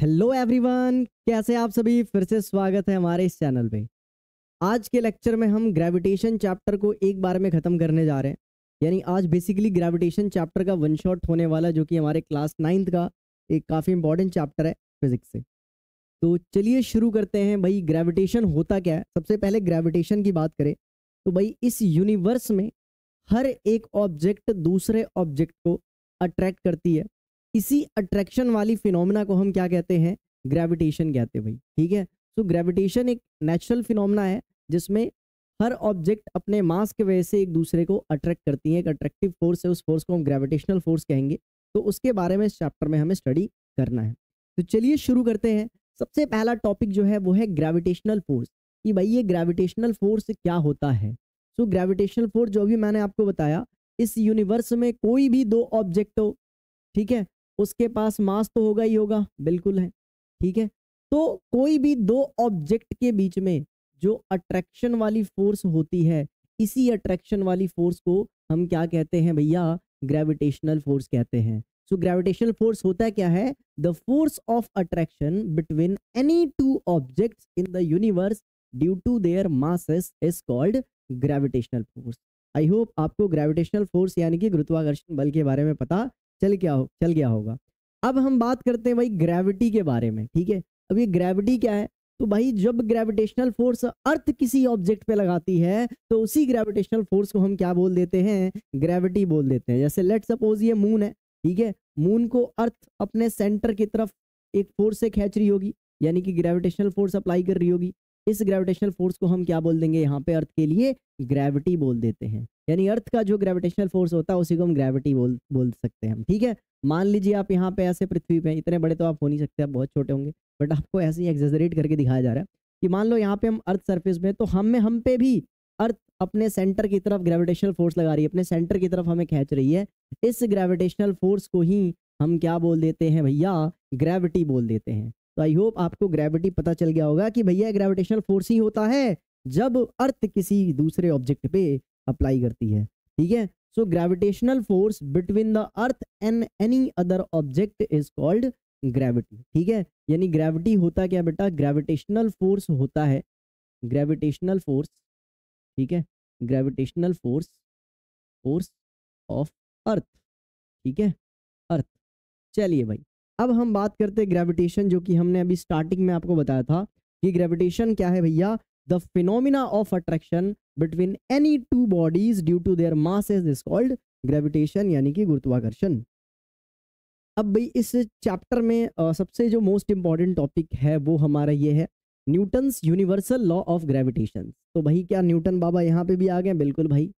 Hello everyone, कैसे आप सभी। फिर से स्वागत है हमारे इस चैनल पे। आज के लेक्चर में हम ग्रेविटेशन चैप्टर को एक बार में ख़त्म करने जा रहे हैं। यानी आज बेसिकली ग्रेविटेशन चैप्टर का वन शॉट होने वाला, जो कि हमारे क्लास 9th का एक काफ़ी इंपॉर्टेंट चैप्टर है फिजिक्स से। तो चलिए शुरू करते हैं। भाई ग्रेविटेशन होता क्या है। सबसे पहले ग्रेविटेशन की बात करें तो भाई इस यूनिवर्स में हर एक ऑब्जेक्ट दूसरे ऑब्जेक्ट को अट्रैक्ट करती है। इसी अट्रैक्शन वाली फिनोमिना को हम क्या कहते हैं, ग्रेविटेशन कहते हैं भाई। ठीक है। तो ग्रेविटेशन एक नेचुरल फिनोमिना है जिसमें हर ऑब्जेक्ट अपने मास के वजह से एक दूसरे को अट्रैक्ट करती है। एक अट्रैक्टिव फोर्स है, उस फोर्स को हम ग्रेविटेशनल फोर्स कहेंगे। तो उसके बारे में इस चैप्टर में हमें स्टडी करना है। तो चलिए शुरू करते हैं। सबसे पहला टॉपिक जो है वो है ग्रेविटेशनल फोर्स, कि भाई ये ग्रेविटेशनल फोर्स क्या होता है। सो ग्रेविटेशनल फोर्स जो भी मैंने आपको बताया, इस यूनिवर्स में कोई भी दो ऑब्जेक्ट हो, ठीक है, उसके पास मास तो होगा ही होगा, बिल्कुल है। ठीक है। तो कोई भी दो ऑब्जेक्ट के बीच में जो अट्रैक्शन वाली फोर्स होती है, इसी अट्रैक्शन वाली फोर्स को हम क्या कहते हैं भैया, ग्रेविटेशनल फोर्स कहते हैं। सो ग्रेविटेशनल फोर्स होता क्या है, the force of attraction between any two objects in the universe due to their masses is called gravitational force. I hope आपको ग्रेविटेशनल फोर्स यानी कि गुरुत्वाकर्षण बल के बारे में पता चल गया होगा। अब हम बात करते हैं भाई ग्रेविटी के बारे में। ठीक है। अब ये ग्रेविटी क्या है, तो भाई जब ग्रेविटेशनल फोर्स अर्थ किसी ऑब्जेक्ट पे लगाती है तो उसी ग्रेविटेशनल फोर्स को हम क्या बोल देते हैं, ग्रेविटी बोल देते हैं। जैसे लेट सपोज ये मून है, ठीक है, मून को अर्थ अपने सेंटर की तरफ एक फोर्स से खींच रही होगी, यानी कि ग्रेविटेशनल फोर्स अप्लाई कर रही होगी। इस ग्रेविटेशनल फोर्स को हम क्या बोल देंगे यहाँ पे, अर्थ के लिए ग्रेविटी बोल देते हैं। यानी अर्थ का जो ग्रेविटेशनल फोर्स होता है उसी को हम ग्रेविटी बोल सकते हैं हम। ठीक है। मान लीजिए आप यहाँ पे ऐसे पृथ्वी पे, इतने बड़े तो आप हो नहीं सकते, आप बहुत छोटे होंगे, बट आपको ऐसे ही एक्सेजरेट करके दिखाया जा रहा है कि मान लो यहाँ पे हम अर्थ सरफेस में, तो हम पे भी अर्थ अपने सेंटर की तरफ ग्रेविटेशनल फोर्स लगा रही है, अपने सेंटर की तरफ हमें खींच रही है। इस ग्रेविटेशनल फोर्स को ही हम क्या बोल देते हैं भैया, ग्रेविटी बोल देते हैं। तो आई होप आपको ग्रेविटी पता चल गया होगा कि भैया ग्रेविटेशनल फोर्स ही होता है जब अर्थ किसी दूसरे ऑब्जेक्ट पे अप्लाई करती है। ठीक है। So gravitational force between the earth and any other object is called gravity. ठीक है। यानी ग्रेविटी होता क्या बेटा, ग्रेविटेशनल फोर्स होता है, ग्रेविटेशनल फोर्स, ठीक है, ग्रेविटेशनल फोर्स, फोर्स ऑफ अर्थ। ठीक है, अर्थ। चलिए भाई, अब हम बात करते हैं ग्रेविटेशन, जो कि हमने अभी स्टार्टिंग में आपको बताया था कि ग्रेविटेशन क्या है भैया, the phenomena of attraction between any two bodies due to their masses is called gravitation, यानी कि गुरुत्वाकर्षण। अब भाई इस चैप्टर में सबसे जो मोस्ट इंपॉर्टेंट टॉपिक है वो हमारा ये है Newton's universal law of gravitation. तो भाई क्या न्यूटन बाबा यहाँ पे भी आ गए, बिल्कुल भाई।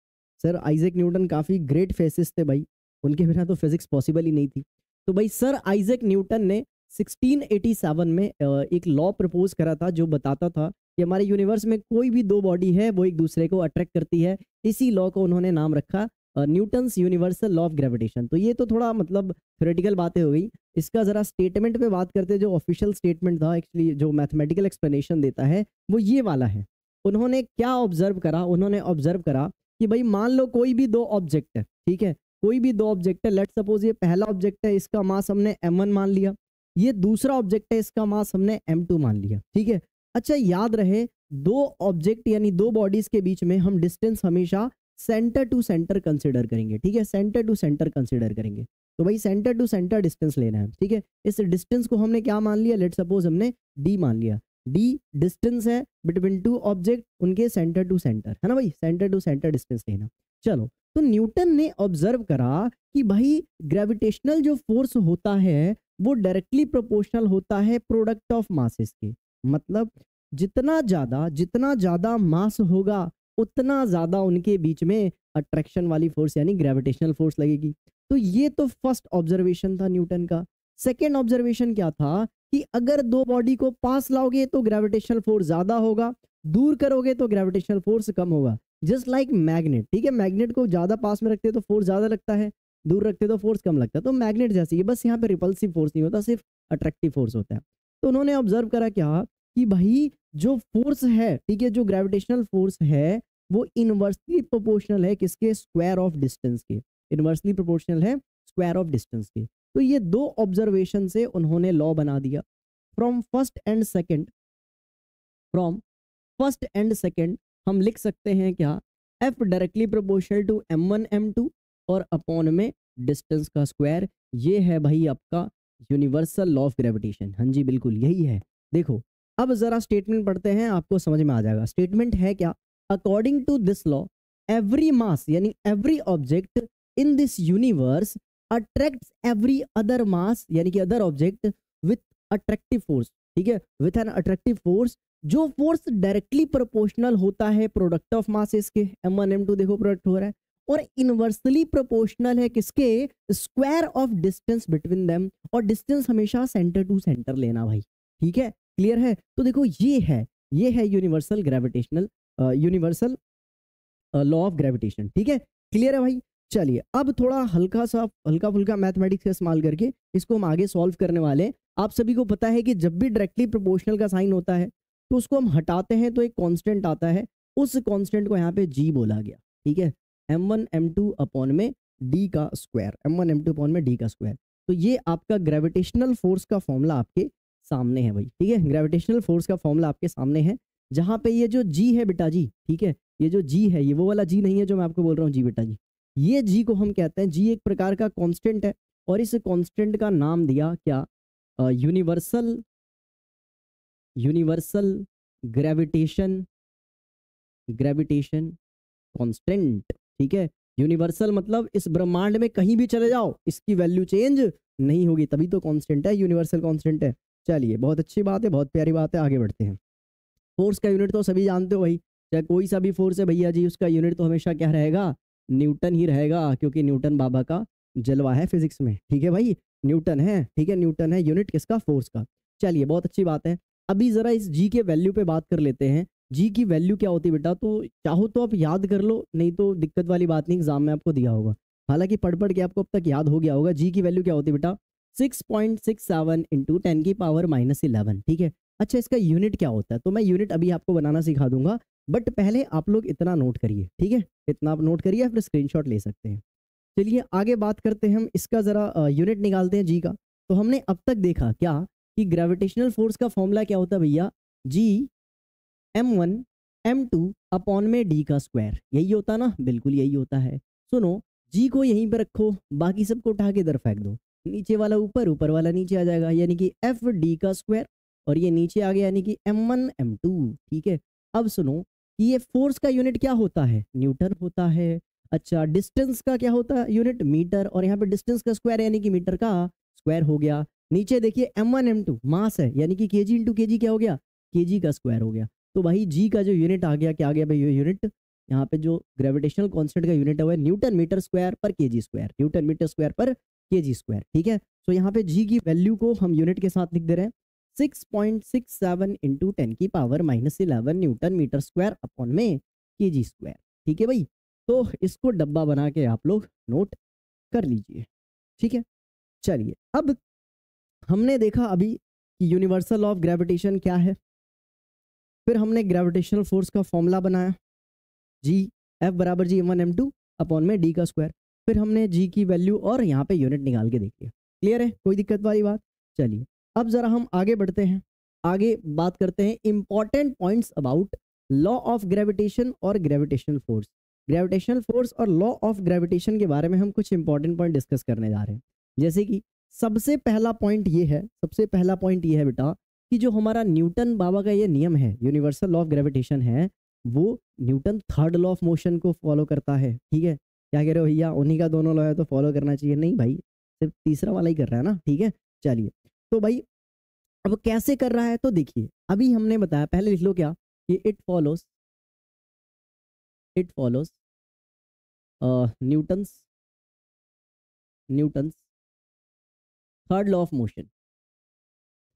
सर आइजैक न्यूटन काफ़ी ग्रेट फेसिस थे भाई, उनके बिना तो फिजिक्स पॉसिबल ही नहीं थी। तो भाई सर आइजैक न्यूटन ने 1687 में एक लॉ प्रपोज करा था जो बताता था कि हमारे यूनिवर्स में कोई भी दो बॉडी है वो एक दूसरे को अट्रैक्ट करती है। इसी लॉ को उन्होंने नाम रखा Newton's universal law of gravitation. तो ये तो थोड़ा मतलब थ्योरेटिकल बातें हो गई। इसका जरा स्टेटमेंट पे बात करते हैं। जो ऑफिशियल स्टेटमेंट था, एक्चुअली जो मैथमेटिकल एक्सप्लेनेशन देता है वो ये वाला है। उन्होंने क्या ऑब्जर्व करा, उन्होंने ऑब्जर्व करा कि भाई मान लो कोई भी दो ऑब्जेक्ट है, ठीक है, कोई भी दो ऑब्जेक्ट है। लेट सपोज ये पहला ऑब्जेक्ट है, इसका मास हमने m1 मान लिया। ये दूसरा ऑब्जेक्ट है, इसका मास हमने m2 मान लिया। ठीक है। अच्छा याद रहे, दो ऑब्जेक्ट यानी दो बॉडीज के बीच में हम डिस्टेंस हमेशा सेंटर टू सेंटर कंसीडर करेंगे। ठीक है, सेंटर टू सेंटर कंसीडर करेंगे। तो भाई सेंटर टू सेंटर डिस्टेंस लेना है। ठीक है। इस डिस्टेंस को हमने क्या मान लिया, लेट सपोज हमने d मान लिया। d डिस्टेंस है बिटवीन टू ऑब्जेक्ट, उनके सेंटर टू सेंटर, है ना भाई, सेंटर टू सेंटर डिस्टेंस लेना। चलो, तो न्यूटन ने ऑब्जर्व करा कि भाई ग्रेविटेशनल जो फोर्स होता है वो डायरेक्टली प्रोपोर्शनल होता है प्रोडक्ट ऑफ मासेस के। मतलब जितना ज्यादा मास होगा उतना ज्यादा उनके बीच में अट्रैक्शन वाली फोर्स यानी ग्रेविटेशनल फोर्स लगेगी। तो ये तो फर्स्ट ऑब्जर्वेशन था न्यूटन का। सेकेंड ऑब्जर्वेशन क्या था कि अगर दो बॉडी को पास लाओगे तो ग्रेविटेशनल फोर्स ज्यादा होगा, दूर करोगे तो ग्रेविटेशनल फोर्स कम होगा। Just like magnet. ठीक है, मैग्नेट को ज्यादा पास में रखते तो फोर्स ज्यादा लगता है, दूर रखते तो फोर्स कम लगता है। तो मैग्नेट जैसी है, बस यहाँ पे रिपल्सिव फोर्स नहीं होता, सिर्फ अट्रैक्टिव फोर्स होता है। तो उन्होंने ऑब्जर्व करा क्या कि भाई जो फोर्स है, ठीक है, जो ग्रेविटेशनल फोर्स है वो इनवर्सली प्रोपोर्शनल है किसके, स्क्वायर ऑफ डिस्टेंस के। इनवर्सली प्रोपोर्शनल है स्क्वायर ऑफ डिस्टेंस के। तो ये दो ऑब्जर्वेशन से उन्होंने लॉ बना दिया। फ्रॉम फर्स्ट एंड सेकंड हम लिख सकते हैं क्या, F directly proportional to m1 m2 और अपॉन में डिस्टेंस का स्क्वायर। ये है भाई आपका यूनिवर्सल लॉ ऑफ ग्रेविटेशन। हाँ जी बिल्कुल यही है। देखो अब जरा स्टेटमेंट पढ़ते हैं, आपको समझ में आ जाएगा। स्टेटमेंट है क्या, according to this law every mass यानी every object in this universe attracts every other mass यानी कि other object with attractive force. ठीक है, विथ एन अट्रैक्टिव फोर्स, जो फोर्स डायरेक्टली प्रोपोर्शनल होता है प्रोडक्ट ऑफ मासेस के, m1 m2 देखो प्रोडक्ट हो रहा है, और इनवर्सली प्रोपोर्शनल है किसके, square of distance between them, और डिस्टेंस हमेशा सेंटर टू सेंटर लेना भाई। ठीक है, क्लियर है। तो देखो ये है यूनिवर्सल लॉ ऑफ ग्रेविटेशन। ठीक है, क्लियर है भाई। चलिए अब थोड़ा हल्का फुल्का मैथमेटिक्स का इस्तेमाल करके इसको हम आगे सॉल्व करने वाले हैं। आप सभी को पता है कि जब भी डायरेक्टली प्रोपोर्शनल का साइन होता है तो उसको हम हटाते हैं तो एक कांस्टेंट आता है, उस कांस्टेंट को यहाँ पे जी बोला गया। ठीक है, m1 m2 अपॉन में d का स्क्वायर, m1 m2 अपॉन में d का स्क्वायर। तो ये आपका ग्रेविटेशनल फोर्स का फॉर्मूला आपके सामने है भाई। ठीक है, ग्रेविटेशनल फोर्स का फॉर्मूला आपके सामने है, जहाँ पे ये जो जी है बेटा जी, ठीक है, ये जो जी है ये वो वाला जी नहीं है जो मैं आपको बोल रहा हूँ जी बेटा जी, ये जी को हम कहते हैं, जी एक प्रकार का कांस्टेंट है और इस कांस्टेंट का नाम दिया क्या, यूनिवर्सल ग्रेविटेशन कांस्टेंट। ठीक है, यूनिवर्सल मतलब इस ब्रह्मांड में कहीं भी चले जाओ इसकी वैल्यू चेंज नहीं होगी, तभी तो कांस्टेंट है, यूनिवर्सल कांस्टेंट है। चलिए बहुत अच्छी बात है, बहुत प्यारी बात है, आगे बढ़ते हैं। फोर्स का यूनिट तो सभी जानते हो भाई, चाहे कोई सा भी फोर्स है भैया जी, उसका यूनिट तो हमेशा क्या रहेगा, न्यूटन ही रहेगा, क्योंकि न्यूटन बाबा का जलवा है फिजिक्स में। ठीक है भाई, न्यूटन है। ठीक है, न्यूटन है यूनिट किसका, फोर्स का। चलिए बहुत अच्छी बात है। अभी जरा इस जी के वैल्यू पे बात कर लेते हैं। जी की वैल्यू क्या होती है बेटा, तो चाहो तो आप याद कर लो, नहीं तो दिक्कत वाली बात नहीं, एग्जाम में आपको दिया होगा, हालांकि पढ़ के आपको अब तक याद हो गया होगा। जी की वैल्यू क्या होती है बेटा, 6.67 इंटू 10⁻11। ठीक है, अच्छा इसका यूनिट क्या होता है, तो मैं यूनिट अभी आपको बनाना सिखा दूंगा, बट पहले आप लोग इतना नोट करिए। ठीक है, इतना आप नोट करिए, फिर स्क्रीनशॉट ले सकते हैं। चलिए आगे बात करते हैं हम, इसका जरा यूनिट निकालते हैं जी का। तो हमने अब तक देखा क्या कि ग्रेविटेशनल फोर्स का फॉर्मूला क्या होता है भैया, जी m1 m2 अपॉन में d का स्क्वायर, यही होता ना, बिल्कुल यही होता है। सुनो, जी को यहीं पर रखो, बाकी सबको उठा के इधर फेंक दो, नीचे वाला ऊपर, ऊपर वाला नीचे आ जाएगा, यानी कि एफ डी का स्क्वायर, और ये नीचे आ गया यानी कि m1 m2। ठीक है, अब सुनो कि ये फोर्स का यूनिट क्या होता है, न्यूटन होता है। अच्छा, डिस्टेंस का क्या होता है यूनिट, मीटर, और यहाँ पे डिस्टेंस का स्क्वायर यानी कि मीटर का स्क्वायर हो गया। नीचे देखिए m1 m2 मास है, यानी कि केजी इंटू केजी क्या हो गया, केजी का स्क्वायर हो गया। तो भाई जी का जो यूनिट आ गया, क्या आ गया भाई, ये यूनिट यहाँ पे जो ग्रेविटेशनल कांस्टेंट का यूनिट है वो है newton metre square per KG square, newton metre square per KG square. ठीक है, तो यहाँ पे जी की वैल्यू को हम यूनिट के साथ लिख दे रहे हैं, 6.67 into 10⁻11 newton metre square upon में केजी स्क्वायर। ठीक है भाई, तो इसको डब्बा बना के आप लोग नोट कर लीजिए। ठीक है, चलिए अब हमने देखा अभी कि यूनिवर्सल लॉ ऑफ ग्रेविटेशन क्या है, फिर हमने ग्रेविटेशनल फोर्स का फॉर्मूला बनाया, जी एफ बराबर जी m1 m2 अपॉन में d का स्क्वायर, फिर हमने जी की वैल्यू और यहाँ पे यूनिट निकाल के देख लिया। क्लियर है, कोई दिक्कत वाली बात। चलिए अब जरा हम आगे बढ़ते हैं, आगे बात करते हैं important points about law of gravitation और ग्रेविटेशनल फोर्स। ग्रेविटेशनल फोर्स और लॉ ऑफ ग्रेविटेशन के बारे में हम कुछ इंपॉर्टेंट पॉइंट डिस्कस करने जा रहे हैं। जैसे कि सबसे पहला पॉइंट ये है बेटा कि जो हमारा न्यूटन बाबा का ये नियम है, यूनिवर्सल लॉ ऑफ ग्रेविटेशन है, वो Newton third law of motion को फॉलो करता है। ठीक है, क्या कह रहे हो भैया, उन्हीं का दोनों लॉ है तो फॉलो करना चाहिए, नहीं भाई, सिर्फ तीसरा वाला ही कर रहा है ना। ठीक है, चलिए तो भाई अब कैसे कर रहा है, तो देखिए अभी हमने बताया, पहले लिख लो क्या, कि it follows Newton's third law of motion,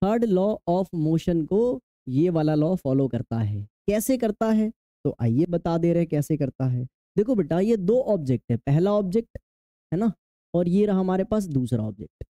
third law of motion को ये वाला लॉ फॉलो करता है। कैसे करता है, तो आइए बता दे रहे कैसे करता है। देखो बेटा, ये दो ऑब्जेक्ट है, पहला ऑब्जेक्ट है ना, और ये रहा हमारे पास दूसरा ऑब्जेक्ट।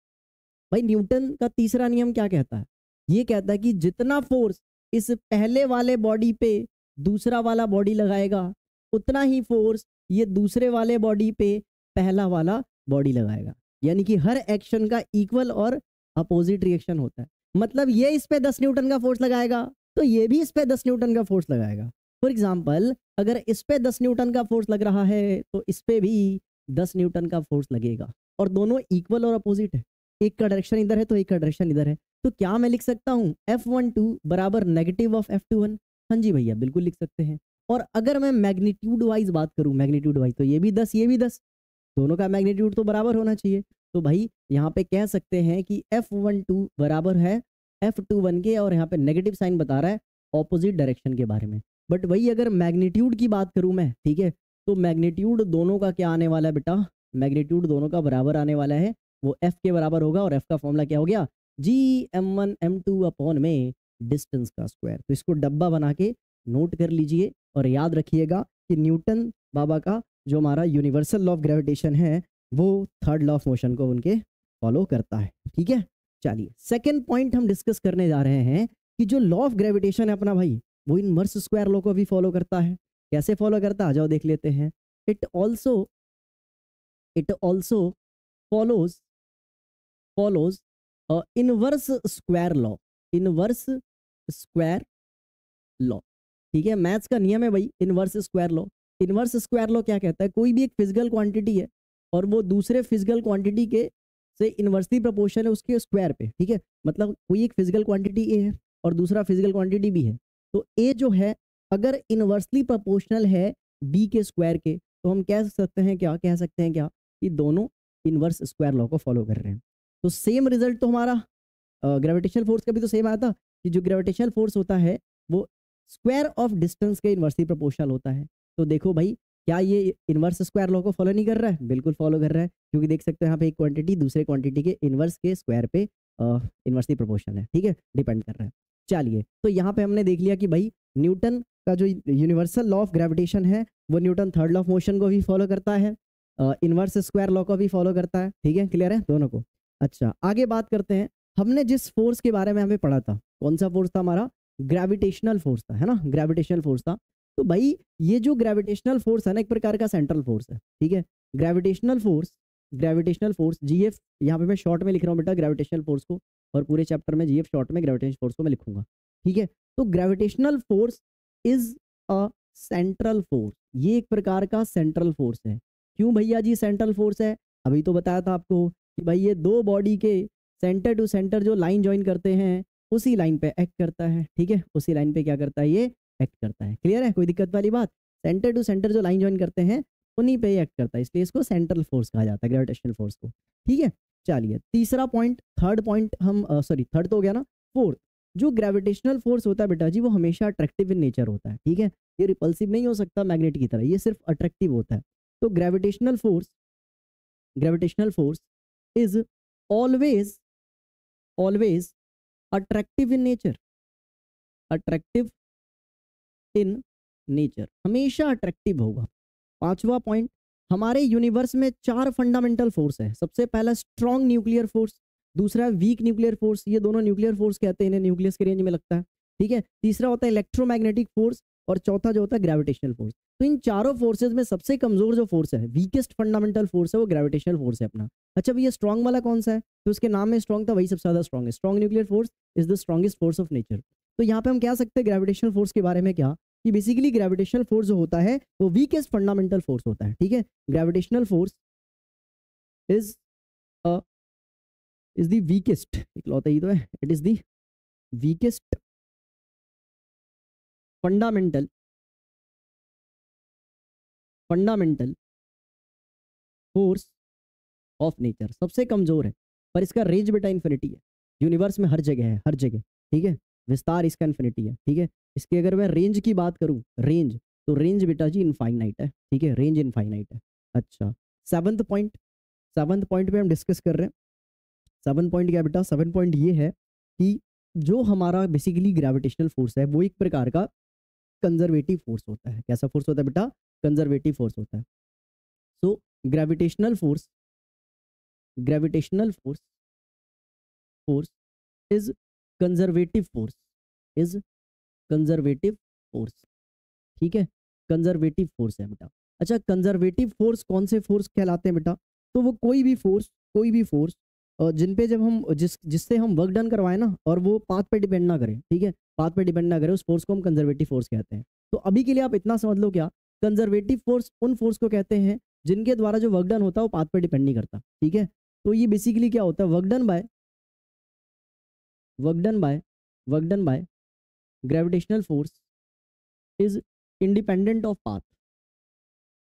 भाई न्यूटन का तीसरा नियम क्या कहता है, ये कहता है कि जितना फोर्स इस पहले वाले बॉडी पे दूसरा वाला बॉडी लगाएगा, उतना ही फोर्स ये दूसरे वाले बॉडी पे पहला वाला बॉडी लगाएगा, यानी कि हर एक्शन का इक्वल और अपोजिट रिएक्शन होता है। मतलब ये इस पे 10 न्यूटन का फोर्स लगाएगा तो ये भी इस पे 10 न्यूटन का फोर्स लगाएगा। फॉर एग्जाम्पल अगर इस पे 10 न्यूटन का फोर्स लग रहा है तो इस पे भी 10 न्यूटन का फोर्स लगेगा और दोनों इक्वल और अपोजिट है। एक का डायरेक्शन इधर है तो एक का डायरेक्शन इधर है। तो क्या मैं लिख सकता हूँ F12 बराबर नेगेटिव ऑफ F21? हाँ जी भैया बिल्कुल लिख सकते हैं। और अगर मैं मैग्नीट्यूड वाइज बात करूँ, मैग्नीट्यूड वाइज, तो ये भी 10 ये भी 10, दोनों का मैग्नीट्यूड तो बराबर होना चाहिए। तो भाई यहाँ पे कह सकते हैं कि F12 बराबर है F21 के, और यहाँ पे नेगेटिव साइन बता रहा है ऑपोजिट डायरेक्शन के बारे में। बट वही अगर मैग्नीट्यूड की बात करूँ मैं, ठीक है, तो मैग्नीट्यूड दोनों का क्या आने वाला है बेटा, मैग्नीट्यूड दोनों का बराबर आने वाला है, वो F के बराबर होगा। और F का फॉर्मूला क्या हो गया, Gm1m2 अपॉन में डिस्टेंस का स्क्वायर। तो इसको डब्बा बना के नोट कर लीजिए और याद रखिएगा कि न्यूटन बाबा का जो हमारा यूनिवर्सल लॉ ऑफ ग्रेविटेशन है वो थर्ड लॉ ऑफ मोशन को उनके फॉलो करता है। ठीक है, चलिए सेकंड पॉइंट हम डिस्कस करने जा रहे हैं कि जो लॉ ऑफ ग्रेविटेशन है अपना भाई, वो इनवर्स स्क्वायर लॉ को भी फॉलो करता है। कैसे फॉलो करता है, आ जाओ देख लेते हैं। It also follows inverse square law, inverse square law. ठीक है, मैथ्स का नियम है भाई inverse square law. Inverse square law क्या कहता है, कोई भी एक फिजिकल क्वांटिटी है और वो दूसरे फिजिकल क्वांटिटी के से इनवर्सली प्रोपोर्शनल है उसके स्क्वायर पे। ठीक है, मतलब कोई एक फिजिकल क्वांटिटी ए है और दूसरा फिजिकल क्वांटिटी बी है, तो ए जो है अगर इनवर्सली प्रोपोर्शनल है बी के स्क्वायर के, तो हम कह सकते हैं क्या कि दोनों इनवर्स स्क्वायर लॉ को फॉलो कर रहे हैं। तो सेम रिजल्ट तो हमारा ग्रेविटेशनल फोर्स का भी तो सेम आया था कि जो ग्रेविटेशनल फोर्स होता है वो स्क्वायर ऑफ डिस्टेंस के इनवर्सली प्रोपोर्शनल होता है। तो देखो भाई, क्या ये इनवर्स स्क्वायर लॉ को फॉलो नहीं कर रहा है, बिल्कुल फॉलो कर रहा है, क्योंकि देख सकते हो यहाँ पे एक क्वांटिटी दूसरे क्वांटिटी के इनवर्स के स्क्वायर पे इनवर्सली प्रोपोर्शनल है। ठीक है, डिपेंड कर रहा है। चलिए, तो यहाँ पे हमने देख लिया कि भाई न्यूटन का जो यूनिवर्सल लॉ ऑफ ग्रेविटेशन है वो Newton third law of motion को भी फॉलो करता है, इनवर्स स्क्वायर लॉ को भी फॉलो करता है। ठीक है, क्लियर है दोनों को। अच्छा, आगे बात करते हैं। हमने जिस फोर्स के बारे में हमें पढ़ा था, कौन सा फोर्स था हमारा, ग्रेविटेशनल फोर्स था, है ना, ग्रेविटेशनल फोर्स था। तो भाई ये जो ग्रेविटेशनल फोर्स है ना, एक प्रकार का सेंट्रल फोर्स है। ठीक है, ग्रेविटेशनल फोर्स जीएफ, यहाँ पे मैं शॉर्ट में लिख रहा हूँ बेटा ग्रेविटेशनल फोर्स को, और पूरे चैप्टर में जीएफ शॉर्ट में ग्रेविटेशनल फोर्स को मैं लिखूंगा। ठीक है, तो gravitational force is a central force, ये एक प्रकार का सेंट्रल फोर्स है। क्यों भैया जी सेंट्रल फोर्स है, अभी तो बताया था आपको कि भाई ये दो बॉडी के सेंटर टू सेंटर जो लाइन ज्वाइन करते हैं उसी लाइन पे एक्ट करता है। ठीक है, उसी लाइन पे क्या करता है, ये एक्ट करता है। क्लियर है, कोई दिक्कत वाली बात, सेंटर टू सेंटर जो लाइन ज्वाइन करते हैं उन्हीं पे एक्ट करता है, इसलिए इसको सेंट्रल फोर्स कहा जाता है, ग्रेविटेशनल फोर्स को। ठीक है, चलिए तीसरा पॉइंट, थर्ड पॉइंट हम सॉरी थर्ड तो हो गया ना, फोर्थ, जो ग्रेविटेशनल फोर्स होता है बेटा जी वो हमेशा अट्रैक्टिव इन नेचर होता है। ठीक है, ये रिपल्सिव नहीं हो सकता मैग्नेट की तरह, ये सिर्फ अट्रैक्टिव होता है। तो gravitational force is always attractive in nature, attractive in nature, हमेशा अट्रैक्टिव होगा। पांचवा पॉइंट, हमारे यूनिवर्स में 4 फंडामेंटल फोर्स है। सबसे पहला स्ट्रॉन्ग न्यूक्लियर फोर्स, दूसरा वीक न्यूक्लियर फोर्स, ये दोनों न्यूक्लियर फोर्स कहते हैं, इन्हें न्यूक्लियस के रेंज में लगता है। ठीक है, तीसरा होता है इलेक्ट्रोमैग्नेटिक फोर्स, और चौथा जो होता है ग्रेविटेशनल फोर्स। तो इन चारों फोर्सेज में सबसे कमजोर जो फोर्स है, वीकेस्ट फंडामेंटल फोर्स है, वो ग्रेविटेशनल फोर्स है अपना। अच्छा भैया स्ट्रॉन्ग वाला कौन सा है, तो उसके नाम में स्ट्रॉन्ग था, वही सबसे ज्यादा स्ट्रॉन्ग है। Strong nuclear force is the strongest force of nature. तो यहाँ पे हम कह सकते हैं ग्रेविटेशनल फोर्स के बारे में क्या, कि बेसिकली ग्रेविटेशनल फोर्स जो होता है वो वीकेस्ट फंडामेंटल फोर्स होता है। ठीक है, gravitational force is the weakest, इकलौता ही तो है, it is the weakest fundamental force of nature, सबसे कमजोर है, पर इसका रेंज बेटा इन्फिनिटी है, यूनिवर्स में हर जगह है, हर जगह। ठीक है, विस्तार इसका इन्फिनिटी है। ठीक है, इसकी अगर मैं रेंज की बात करूं, रेंज, तो रेंज बेटा जी इनफाइनाइट है। ठीक है, रेंज इनफाइनाइट है। अच्छा, सेवंथ पॉइंट पे हम डिस्कस कर रहे हैं। 7 पॉइंट क्या बेटा, 7 पॉइंट ये है कि जो हमारा बेसिकली ग्रेविटेशनल फोर्स है वो एक प्रकार का कंजर्वेटिव फोर्स होता है। कैसा फोर्स होता है बेटा, कंजर्वेटिव फोर्स होता है। So gravitational force is conservative force, ठीक है, कंजर्वेटिव फोर्स है बेटा। अच्छा, कंजर्वेटिव फोर्स कौन से फोर्स कहलाते हैं बेटा, तो वो कोई भी फोर्स जिन पे जब हम जिससे हम वर्क डन करवाएं ना, और वो पाथ पे डिपेंड ना करें, ठीक है, पाथ पे डिपेंड ना करें, उस फोर्स को हम कंजर्वेटिव फोर्स कहते हैं। तो अभी के लिए आप इतना समझ लो, क्या कंजर्वेटिव फोर्स उन फोर्स को कहते हैं जिनके द्वारा जो वर्क डन होता है वो पाथ पे डिपेंड नहीं करता, ठीक है। तो ये बेसिकली क्या होता है, work done by gravitational force is independent of path,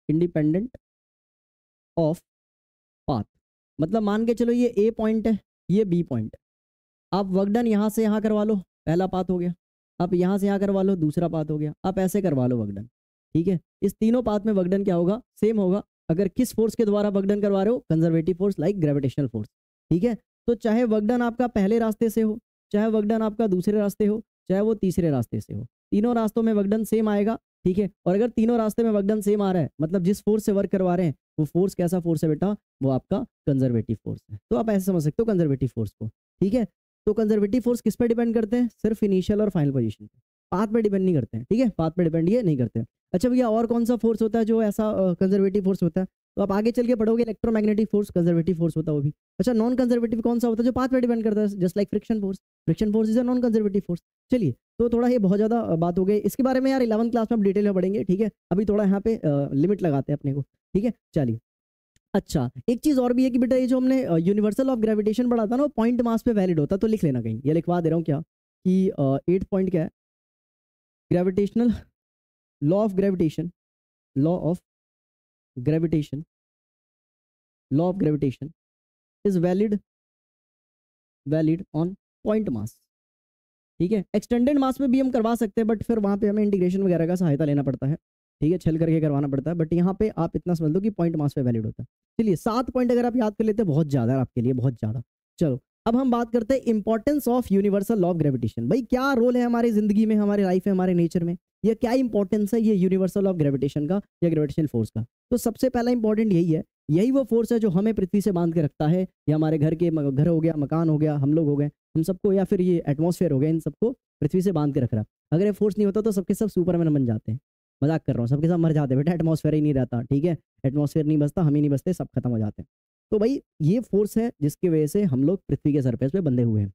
independent of path. मतलब मान के चलो ये ए पॉइंट है, ये बी पॉइंट है, आप वर्क डन यहाँ से यहाँ करवा लो, पहला पाथ हो गया। आप यहाँ से यहाँ करवा लो, दूसरा पाथ हो गया। आप ऐसे करवा लो वर्क डन, ठीक है। इस तीनों पाथ में वर्क डन क्या होगा, सेम होगा। अगर किस फोर्स के द्वारा वर्क डन करवा रहे हो, conservative force like gravitational force, ठीक है। तो चाहे वर्क डन आपका पहले रास्ते से हो, चाहे वर्क डन आपका दूसरे रास्ते हो, चाहे वो तीसरे रास्ते से हो, तीनों रास्तों में वर्क डन सेम आएगा, ठीक है। और अगर तीनों रास्ते में वर्क डन सेम आ रहा है, मतलब जिस फोर्स से वर्क करवा रहे हैं वो फोर्स कैसा फोर्स है बेटा, वो आपका कंजर्वेटिव फोर्स है। तो आप ऐसे समझ सकते हो कंजर्वेटिव फोर्स को, ठीक है। तो कंजर्वेटिव फोर्स किस पे डिपेंड करते हैं, सिर्फ इनिशियल और फाइनल पोजीशन पे, पाथ पे डिपेंड नहीं करते हैं, ठीक है, पाथ पे डिपेंड ये नहीं करते हैं। अच्छा भैया, और कौन सा फोर्स होता है जो ऐसा कंजर्वेटिव फोर्स होता है, तो आप आगे चल के पढ़ोगे, इलेक्ट्रोमैग्नेटिक फोर्स कंजर्वेटिव फोर्स होता है वो भी। अच्छा, नॉन कंजर्वेटिव कौन सा होता है, जो पाथ पे डिपेंड करता है, just like friction force, friction force is a non conservative force. चलिए, तो थोड़ा ये बहुत ज़्यादा बात हो गई इसके बारे में यार, 11th क्लास में आप डिटेल में पढ़ेंगे, ठीक है। अभी थोड़ा यहाँ पे लिमिट लगाते हैं अपने को, ठीक है। चलिए, अच्छा एक चीज और भी है कि बेटा, ये जो हमने यूनिवर्सल ऑफ ग्रेविटेशन पढ़ा था ना, वो पॉइंट मास पे वैलिड होता है, तो लिख लेना कहीं, ये लिखवा दे रहा हूँ क्या, कि 8th पॉइंट क्या है, gravitational law of gravitation, law of gravitation, law of gravitation is valid on point mass, ठीक है। एक्सटेंडेड मास में भी हम करवा सकते हैं, बट फिर वहाँ पे हमें इंटीग्रेशन वगैरह का सहायता लेना पड़ता है, ठीक है, छल करके करवाना पड़ता है। बट यहाँ पे आप इतना समझ लो कि पॉइंट मास पे वैलिड होता है। चलिए, 7 पॉइंट अगर आप याद कर लेते हैं, बहुत ज़्यादा है आपके लिए, बहुत ज़्यादा। चलो, अब हम बात करते हैं importance of universal law of gravitation. भाई क्या रोल है हमारी जिंदगी में, हमारी लाइफ में, हमारे नेचर में, ये क्या इंपॉर्टेंस है ये यूनिवर्सल ऑफ ग्रेविटेशन का या ग्रेविटेशनल फोर्स का। तो सबसे पहला इंपॉर्टेंट यही है, यही वो फोर्स है जो हमें पृथ्वी से बांध के रखता है, या हमारे घर हो गया, मकान हो गया, हम लोग हो गए, हम सबको, या फिर ये एटमॉस्फेयर हो गया, इन सबको पृथ्वी से बांध के रख रहा। अगर ये फोर्स नहीं होता तो सबके सब सुपरमैन बन जाते हैं। मजाक कर रहा हूँ, सबके सब मर जाते, बेटा एटमॉस्फेयर ही नहीं रहता, ठीक है। एटमॉस्फेयर नहीं बचता, हम ही नहीं बचते, सब खत्म हो जाते हैं। तो भाई ये फोर्स है जिसकी वजह से हम लोग पृथ्वी के सरफेस पे बंधे हुए हैं।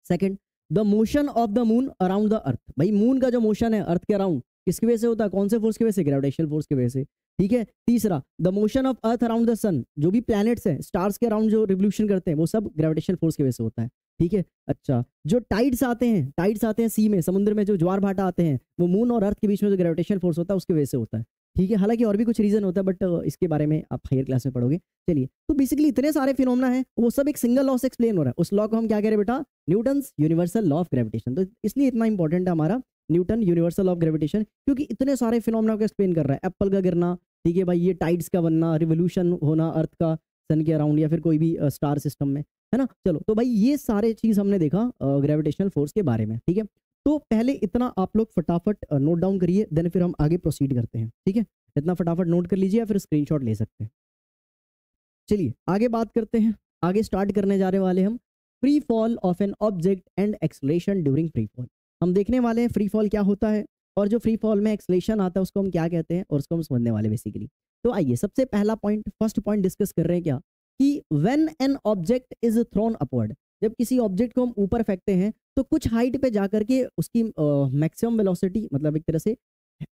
Second, the motion of the moon around the earth. भाई मून का जो मोशन है अर्थ के अराउंड, किसकी वजह से होता है, कौन से फोर्स की वजह से, ग्रेविटेशनल फोर्स की वजह से, ठीक है। तीसरा, the motion of earth around the sun, जो भी प्लैनेट्स हैं, स्टार्स के अराउंड जो रिवोल्यूशन करते हैं, वो सब ग्रेविटेशनल फोर्स की वजह से होता है, ठीक है। अच्छा, जो टाइड्स आते हैं सी में, समुद्र में जो ज्वार भाटा आते हैं, वो मून और अर्थ के बीच में जो ग्रेविटेशनल फोर्स होता है उसकी वजह से होता है, ठीक है। हालांकि और भी कुछ रीजन होता है, बट इसके बारे में आप हायर क्लास में पढ़ोगे। चलिए, तो बेसिकली इतने सारे फिनोमेना हैं, वो सब एक सिंगल लॉ से एक्सप्लेन हो रहा है। उस लॉ को हम क्या कह रहे हैं बेटा, Newton's universal law of gravitation. तो इसलिए इतना इंपॉर्टेंट है हमारा न्यूटन यूनिवर्सल ऑफ ग्रेविटेशन, क्योंकि इतने सारे फिनोमेना को एक्सप्लेन कर रहा है। एप्पल का गिरना, ठीक है भाई, ये टाइड्स का बनना, रिवोल्यूशन होना अर्थ का सन के अराउंड, या फिर कोई भी स्टार सिस्टम में, है ना। चलो, तो भाई ये सारे चीज हमने देखा ग्रेविटेशनल फोर्स के बारे में, ठीक है। तो पहले इतना आप लोग फटाफट नोट डाउन करिए, देन फिर हम आगे प्रोसीड करते हैं, ठीक है। इतना फटाफट नोट कर लीजिए या फिर स्क्रीनशॉट ले सकते हैं। चलिए आगे बात करते हैं। आगे स्टार्ट करने जा रहे वाले हम free fall of an object and acceleration during free fall. हम देखने वाले हैं फ्री फॉल क्या होता है, और जो फ्री फॉल में एक्सलेशन आता है उसको हम क्या कहते हैं, और उसको हम समझने वाले बेसिकली। तो आइए, सबसे पहला पॉइंट, फर्स्ट पॉइंट डिस्कस कर रहे हैं क्या, कि when an object is throne upward, जब किसी ऑब्जेक्ट को हम ऊपर फेंकते हैं तो कुछ हाइट पे जाकर के उसकी मैक्सिमम वेलोसिटी, मतलब एक तरह से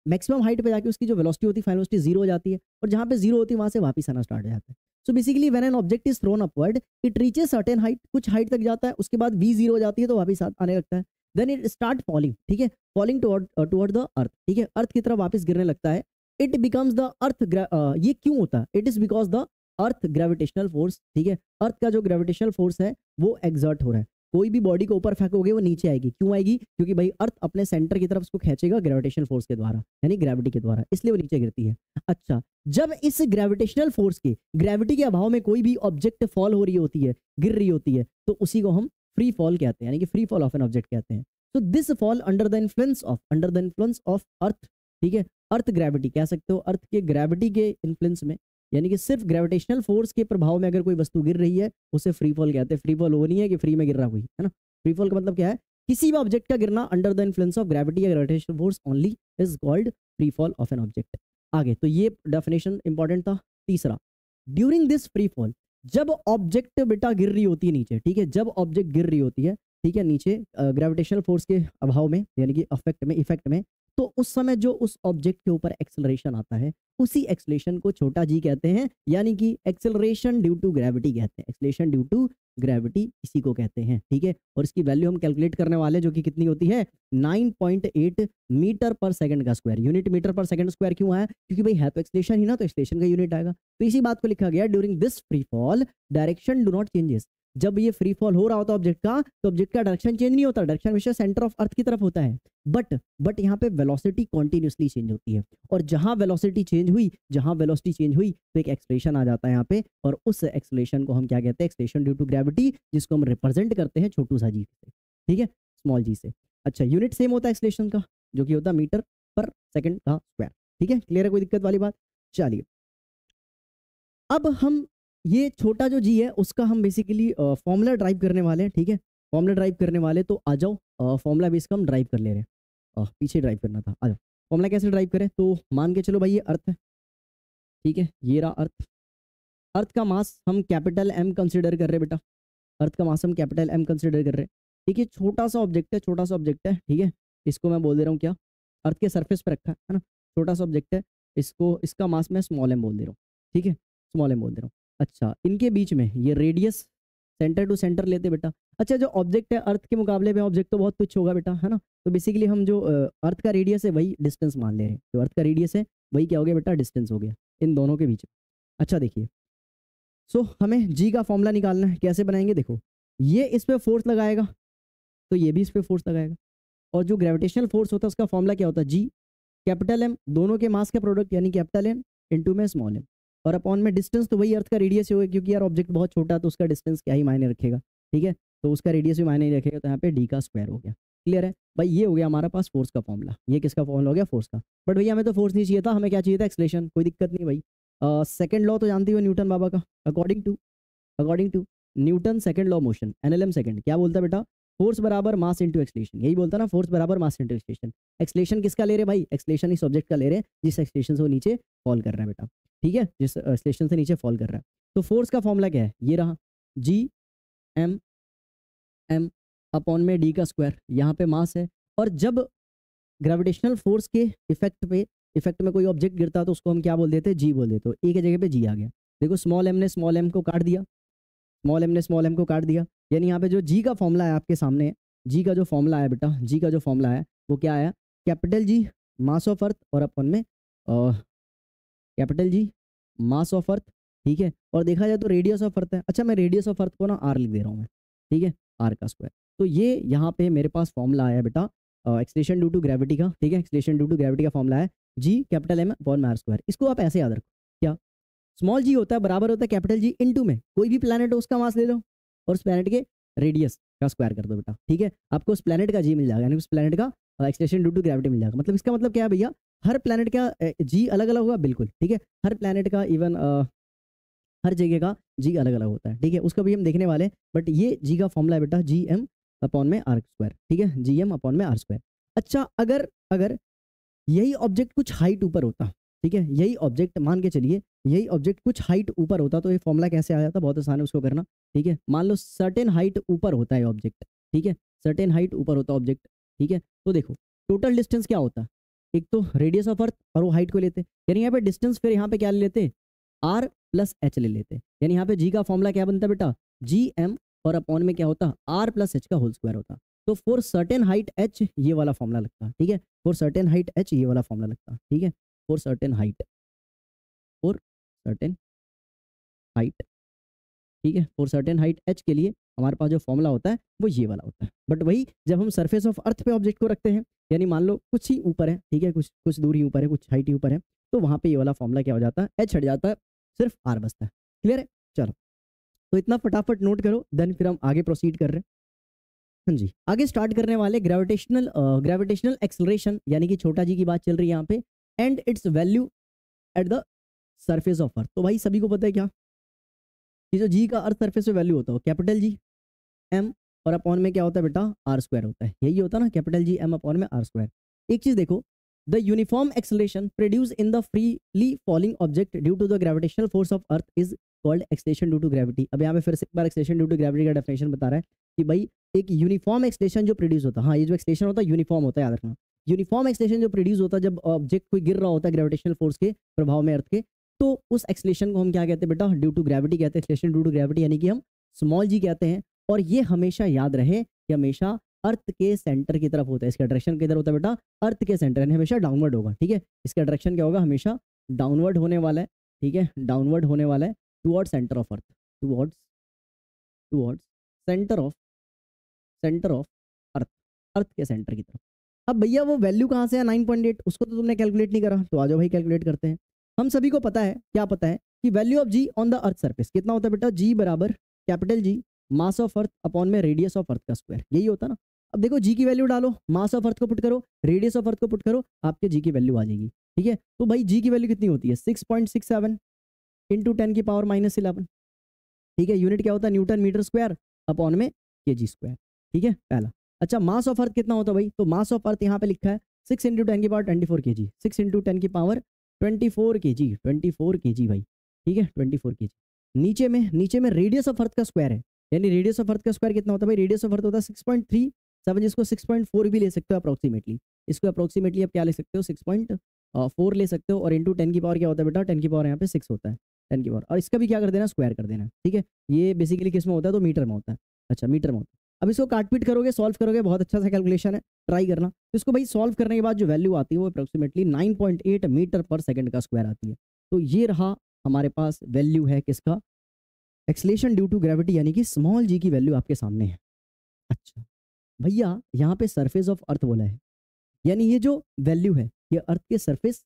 मैक्सिमम हाइट पे जाके उसकी जो वेलोसिटी होती है, फाइनल वेलोसिटी जीरो हो जाती है, और जहाँ पे जीरो होती है वहां से वापस आना स्टार्ट हो जाता है। So basically when an object is throne upward, it reaches certain height, कुछ हाइट तक जाता है, उसके बाद v जीरो हो जाती है तो वापस आने लगता है। देन इट स्टार्ट फॉलिंग, ठीक है, फॉलिंग टुवर्ड द अर्थ, ठीक है, अर्थ की तरफ वापस गिरने लगता है। इट बिकम्स द अर्थ, ये क्यों होता है, it is because the earth gravitational force, ठीक है, अर्थ का जो ग्रेविटेशनल फोर्स है वो एग्जर्ट हो रहा है। कोई भी बॉडी को ऊपर फेंकोगे वो नीचे आएगी, क्यों आएगी, क्योंकि भाई अर्थ अपने सेंटर की तरफ उसको खींचेगा ग्रेविटेशनल फोर्स के द्वारा, यानी ग्रेविटी के द्वारा, इसलिए वो नीचे गिरती है। अच्छा, जब इस ग्रेविटेशनल फोर्स के, ग्रेविटी के अभाव में कोई भी ऑब्जेक्ट फॉल हो रही होती है, गिर रही होती है, तो उसी को हम फ्री फॉल कहते हैं, यानी कि free fall of an object कहते हैं। तो this fall under the influence of earth, ठीक है, अर्थ ग्रेविटी कह सकते हो, अर्थ के ग्रेविटी के इन्फ्लुएंस में, यानी कि सिर्फ ग्रेविटेशनल फोर्स के प्रभाव में अगर कोई वस्तु गिर रही है उसे फ्री फॉल कहते हैं। फ्री फॉल वो नहीं है कि फ्री में गिर रहा कोई, है ना। फ्री फॉल का मतलब क्या है, किसी भी ऑब्जेक्ट का गिरना under the influence of gravity या gravitational force only is called free fall of an object. आगे, तो ये डेफिनेशन इंपॉर्टेंट था। तीसरा, ड्यूरिंग दिस फ्री फॉल जब ऑब्जेक्ट बेटा गिर रही होती है नीचे, ठीक है, जब ऑब्जेक्ट गिर रही होती है, ठीक है, नीचे ग्रेविटेशनल फोर्स के अभाव में, यानी कि इफेक्ट में, तो उस समय जो उस ऑब्जेक्ट के ऊपर एक्सेलरेशन आता है, उसी एक्सेलरेशन को छोटा जी कहते हैं, यानी कि एक्सेलरेशन ड्यू टू ग्रेविटी कहते हैं। एक्सेलरेशन ड्यू टू ग्रेविटी इसी को कहते हैं, ठीक है। और इसकी वैल्यू हम कैलकुलेट करने वाले, जो कि कितनी होती है 9.8 मीटर पर सेकंड का स्क्वायर। यूनिट मीटर पर सेकंड स्क्वायर क्यों आया? क्योंकि भाई है तो एक्सेलरेशन ही ना, तो एक्सेलरेशन का यूनिट आएगा। तो इसी बात को लिखा गया, during this free fall direction do not changes. जब ये फ्री फॉल हो रहा होता है ऑब्जेक्ट का, तो ऑब्जेक्ट का डायरेक्शन चेंज नहीं होता, डायरेक्शन हमेशा सेंटर ऑफ अर्थ की तरफ होता है। बट यहाँ पे वेलोसिटी कॉन्टिन्यूसली चेंज होती है, और जहां वेलोसिटी चेंज हुई, तो एक एक्सेलरेशन आ जाता है यहाँ पे, और उस एक्सेलरेशन को हम क्या कहते हैं? एक्सेलरेशन ड्यू टू ग्रेविटी, जिसको हम रिप्रेजेंट करते हैं छोटू सा जी से, ठीक है, स्मॉल जी से। अच्छा, यूनिट सेम होता है एक्सेलरेशन का, जो कि होता है मीटर पर सेकंड का स्क्वायर, ठीक है, क्लियर है, कोई दिक्कत वाली बात? चलिए, अब हम ये छोटा जो जी है उसका हम बेसिकली फॉर्मूला ड्राइव करने वाले हैं, ठीक है, फॉर्मूला ड्राइव करने वाले, तो आ जाओ फॉर्मूला बेस का हम ड्राइव कर ले रहे हैं। पीछे ड्राइव करना था, आ जाओ। फॉर्मूला कैसे ड्राइव करें? तो मान के चलो भाई ये अर्थ है, ठीक है, ये रहा अर्थ। अर्थ का मास हम कैपिटल एम कंसिडर कर रहे हैं बेटा, अर्थ का मास हम कैपिटल एम कंसिडर कर रहे हैं, ठीक है। छोटा सा ऑब्जेक्ट है, छोटा सा ऑब्जेक्ट है, ठीक है, इसको मैं बोल दे रहा हूँ क्या, अर्थ के सरफेस पर रखा है ना, छोटा सा ऑब्जेक्ट है, इसको, इसका मास मैं स्मॉल एम बोल दे रहा हूँ, ठीक है, स्मॉल एम बोल दे रहा हूँ। अच्छा, इनके बीच में ये रेडियस सेंटर टू सेंटर लेते बेटा। अच्छा, जो ऑब्जेक्ट है अर्थ के मुकाबले में ऑब्जेक्ट तो बहुत तुच्छ होगा बेटा, है ना, तो बेसिकली हम जो अर्थ का रेडियस है वही डिस्टेंस मान ले रहे हैं, जो अर्थ का रेडियस है वही क्या हो गया बेटा? डिस्टेंस हो गया इन दोनों के बीच में। अच्छा देखिए, सो हमें जी का फॉर्मूला निकालना है, कैसे बनाएंगे? देखो, ये इस पे फोर्स लगाएगा, तो ये भी इस पे फोर्स लगाएगा, और जो ग्रेविटेशनल फोर्स होता है उसका फॉर्मूला क्या होता है? जी कैपिटल एम, दोनों के मास का प्रोडक्ट, यानी कैपिटल एम इंटू में स्मॉल एम, और अपॉन में डिस्टेंस, तो वही अर्थ का रेडियस होगा, क्योंकि यार ऑब्जेक्ट बहुत छोटा है तो उसका डिस्टेंस क्या ही मायने रखेगा, ठीक है, तो उसका रेडियस भी मायने नहीं रखेगा, तो यहाँ पे डी का स्क्वायर हो गया। क्लियर है भाई? ये हो गया हमारा पास फोर्स का फॉर्मूला। ये किसका फॉर्मूला हो गया? फोर्स का। बट भैया हमें तो फोर्स नहीं चाहिए था, हमें क्या चाहिए था? एक्सेलरेशन। कोई दिक्कत नहीं भाई, सेकंड लॉ तो जानती हो न्यूटन बाबा का, according to newton second law motion, NLM second, क्या बोलता है बेटा? फोर्स बराबर मास इंटू एक्सेलरेशन, यही बोलता है ना, फोर्स बराबर मास इंटू एक्सेलरेशन। एक्सेलरेशन किसका ले रहे भाई? एक्सेलरेशन इस ऑब्जेक्ट का ले रहे हैं जिस एक्सेलरेशन से वो नीचे फॉल कर रहा है बेटा, ठीक है, जिस एक्सेलरेशन से नीचे फॉल कर रहा है। तो फोर्स का फॉर्मूला क्या है? ये रहा, जी एम एम अपॉन में डी का स्क्वायर, यहाँ पे मास है, और जब ग्रेविटेशनल फोर्स के इफेक्ट में कोई ऑब्जेक्ट गिरता है तो उसको हम क्या बोल देते हैं? जी बोल देते हो। एक जगह पे जी आ गया, देखो स्मॉल एम ने स्मॉल एम को काट दिया, यानी यहाँ पे जो जी का फॉर्मूला है आपके सामने, जी का जो फॉर्मूला है बेटा, जी का जो फॉर्मूला है वो क्या आया? Capital G mass of earth, और अपन में कैपिटल जी मास ऑफ अर्थ, ठीक है, और देखा जाए तो रेडियस ऑफ अर्थ है। अच्छा, मैं रेडियस ऑफ अर्थ को ना आर लिख दे रहा हूँ मैं, ठीक है, आर का स्क्वायर। तो ये यहाँ पे मेरे पास फॉर्मूला आया बेटा एक्सेलरेशन ड्यू टू ग्रेविटी का, ठीक है, एक्सेलरेशन ड्यू टू ग्रेविटी का फॉर्मूला है जी कैपिटल एम अपॉन में आर स्क्वायर। इसको आप ऐसे याद रखो, क्या स्मॉल जी होता है बराबर होता है कैपिटल जी इनटू में कोई भी प्लैनेट हो उसका मास ले लो, और उस प्लैनेट के रेडियस का स्क्वायर कर दो बेटा, ठीक है, आपको उस प्लैनेट का जी मिल जाएगा, यानी उस प्लैनेट का एक्सेलरेशन ड्यू टू ग्रेविटी मिल जाएगा। मतलब इसका मतलब क्या है भैया? हर प्लैनेट का जी अलग अलग होगा, बिल्कुल, ठीक है, हर प्लैनेट का इवन हर जगह का जी अलग अलग होता है, ठीक है, उसका भी हम देखने वाले हैं। बट ये जी का फॉर्मूला है बेटा, जी एम अपॉन में आर स्क्वायर, ठीक है, जी एम अपॉन में आर स्क्वायर। अच्छा, अगर यही ऑब्जेक्ट कुछ हाइट ऊपर होता, ठीक है, यही ऑब्जेक्ट मान के चलिए, यही ऑब्जेक्ट कुछ हाइट ऊपर होता, तो ये फॉर्मूला कैसे आ जाता? बहुत आसान है उसको करना, ठीक है। मान लो सर्टेन हाइट ऊपर होता है ऑब्जेक्ट, ठीक है, सर्टेन हाइट ऊपर होता ऑब्जेक्ट, ठीक है, तो देखो टोटल डिस्टेंस क्या होता है? एक तो रेडियस ऑफ अर्थ और वो हाइट को लेते, यानी यहाँ पे डिस्टेंस, फिर यहाँ पे क्या ले लेते? आर प्लस एच ले लेते, यानी यहाँ पे जी का फॉर्मूला क्या बनता है बेटा? जी एम, और अपॉन में क्या होता? आर प्लस एच का होल स्क्वायर होता। तो फॉर सर्टेन हाइट एच ये वाला फॉर्मूला लगता, ठीक है, फॉर सर्टेन हाइट एच ये वाला फॉर्मूला लगता, ठीक है, फॉर सर्टेन हाइट, ठीक है, फॉर सर्टेन हाइट एच के लिए हमारे पास जो फॉर्मूला होता है वो ये वाला होता है। बट वही जब हम सरफेस ऑफ अर्थ पे ऑब्जेक्ट को रखते हैं, यानी मान लो कुछ ही ऊपर है, ठीक है, कुछ दूर ही ऊपर है, कुछ हाइट ही ऊपर है, तो वहाँ पे ये वाला फॉर्मूला क्या हो जाता है? एच हट जाता है, सिर्फ आर बचता है। क्लियर है? चलो, तो इतना फटाफट नोट करो, देन फिर हम आगे प्रोसीड कर रहे हैं। हाँ जी, आगे स्टार्ट करने वाले ग्रेविटेशनल एक्सेलरेशन, यानी कि छोटा जी की बात चल रही है यहाँ पे, and it's value eight the surface of अर्थ। तो भाई सभी को पता है क्या कि जो जी का अर्थ सरफेस पे वैल्यू होता है कैपिटल जी एम, और अपॉन में क्या होता है बेटा? आर स्क्वायर होता है, यही होता है ना, कैपिटल जी एम अपॉन में आर स्क्वायर। एक चीज देखो, the uniform acceleration produce in the freely falling object due to the gravitational force of earth is called acceleration due to gravity. अब यहाँ पे फिर से एक बार एक्सलेशन ड्यू टू ग्रेविटी का डेफिनेशन बता रहा है कि भाई एक यूनिफॉर्म एक्सलेशन जो प्रोड्यूस होता है, हाँ ये जो एक्सलेशन होता है यूनिफॉर्म होता है, याद रखना। यूनिफॉर्म एक्सलेशन जो प्रोड्यूस होता है जब ऑब्जेक्ट कोई गिर रहा होता है ग्रेविटेशनल फोर्स के प्रभाव में अर्थ के, तो उस एक्सलेशन को हम क्या कहते हैं बेटा, ड्यू टू ग्रेविटी कहते हैं। एक्सलेशन ड्यू टू ग्रेविटी यानी कि हम स्मॉल जी कहते हैं। और ये हमेशा याद रहे कि हमेशा अर्थ के सेंटर की तरफ होता है। इसका डायरेक्शन किधर होता है बेटा, अर्थ के सेंटर, यानी हमेशा डाउनवर्ड होगा। ठीक है, इसका डायरेक्शन क्या होगा, हमेशा डाउनवर्ड होने वाला है। ठीक है, डाउनवर्ड होने वाला है toward centre of earth, towards towards centre of earth, earth के सेंटर की तरफ। अब भैया वो वैल्यू कहाँ से है 9.8, उसको तो तुमने कैलकुलेट नहीं करा, तो आ जाओ भाई कैलकुलेट करते हैं। हम सभी को पता है, क्या पता है कि value of G on the earth surface कितना होता है बेटा, जी बराबर capital G mass of earth upon में रेडियस ऑफ अर्थ का स्क्वायर, यही होता है ना। अब देखो जी की वैल्यू डालो, मास ऑफ अर्थ को पुट करो, रेडियस ऑफ अर्थ को पुट करो, आपके जी की वैल्यू आ जाएगी। ठीक है, तो भाई जी की वैल्यू कितनी होती है 6.67 इंटू 10 की पावर -11। ठीक है, यूनिट क्या होता है न्यूटन मीटर स्क्वायर अपॉन में केजी स्क्वायर। ठीक है पहला। अच्छा मास ऑफ अर्थ कितना होता है भाई, तो मास ऑफ अर्थ यहाँ पे लिखा है 6 इंटू 10 की पावर 24 के जी, 6 इंटू 10 की पावर 24 के जी, 24 के जी भाई। ठीक है 24 के जी। नीचे में रेडियस ऑफ अर्थ का स्क्वायर है, यानी रेडियस ऑफ अर्थ का स्क्वायर कितना होता है भाई, रेडियस ऑफ अर्थ होता है 6.37, जिसको 6.4 भी ले सकते हो अप्रोक्सीमेटली। इसको अप्रोक्सीमेटली आप क्या ले सकते हो 6.4 ले सकते हो, और इंटू 10 की पावर क्या होता है बेटा, 10 की पावर यहाँ पे 6 होता है, 10 की पावर, और इसका भी क्या कर देना स्क्वायर कर देना। ठीक है, ये बेसिकली किस में होता है, तो मीटर में होता है। अच्छा मीटर में होता है। अब इसको काट पीट करोगे, सॉल्व करोगे, बहुत अच्छा सा कैलकुलेशन है, ट्राई करना। तो इसको भाई सॉल्व करने के बाद जो वैल्यू आती है वो अप्रोक्सीमेटली 9.8 मीटर पर सेकंड का स्क्वायर आती है। तो ये रहा हमारे पास वैल्यू है किसका, एक्सलेशन ड्यू टू ग्रेविटी, यानी कि स्मॉल जी की वैल्यू आपके सामने है। अच्छा भैया यहाँ पे सरफेस ऑफ अर्थ बोला है, यानी ये जो वैल्यू है ये अर्थ के सरफेस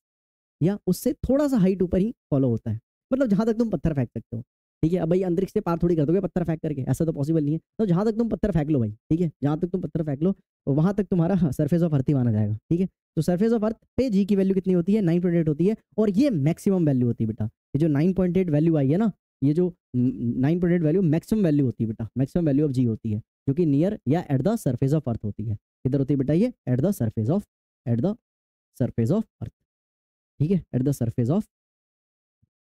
या उससे थोड़ा सा हाइट ऊपर ही फॉलो होता है, मतलब जहां तक तुम पत्थर फेंक सकते हो। ठीक है, अब भाई अंतरिक्ष से पार थोड़ी कर दोगे पत्थर फेंक करके, ऐसा तो पॉसिबल नहीं है। तो जहां तक तुम पत्थर फेंक लो भाई, ठीक है, जहां तक तुम पत्थर फेंक लो वहां तक तुम्हारा सरफेस ऑफ अर्थ ही माना जाएगा। ठीक है, तो सरफेस ऑफ अर्थ पे जी की वैल्यू कितनी होती है 9.8 होती है, और ये मैक्सिमम वैल्यू होती है बेटा। ये जो 9.8 वैल्यू आई है ना, ये जो 9.8 वैल्यू मैक्सिमम वैल्यू होती है बेटा, मैक्सिमम वैल्यू ऑफ जी होती है, जो कि नियर या एट द सरफेस ऑफ अर्थ होती है। किधर होती है बेटा ये, एट द सरफेस ऑफ अर्थ। ठीक है, एट द सरफेस ऑफ,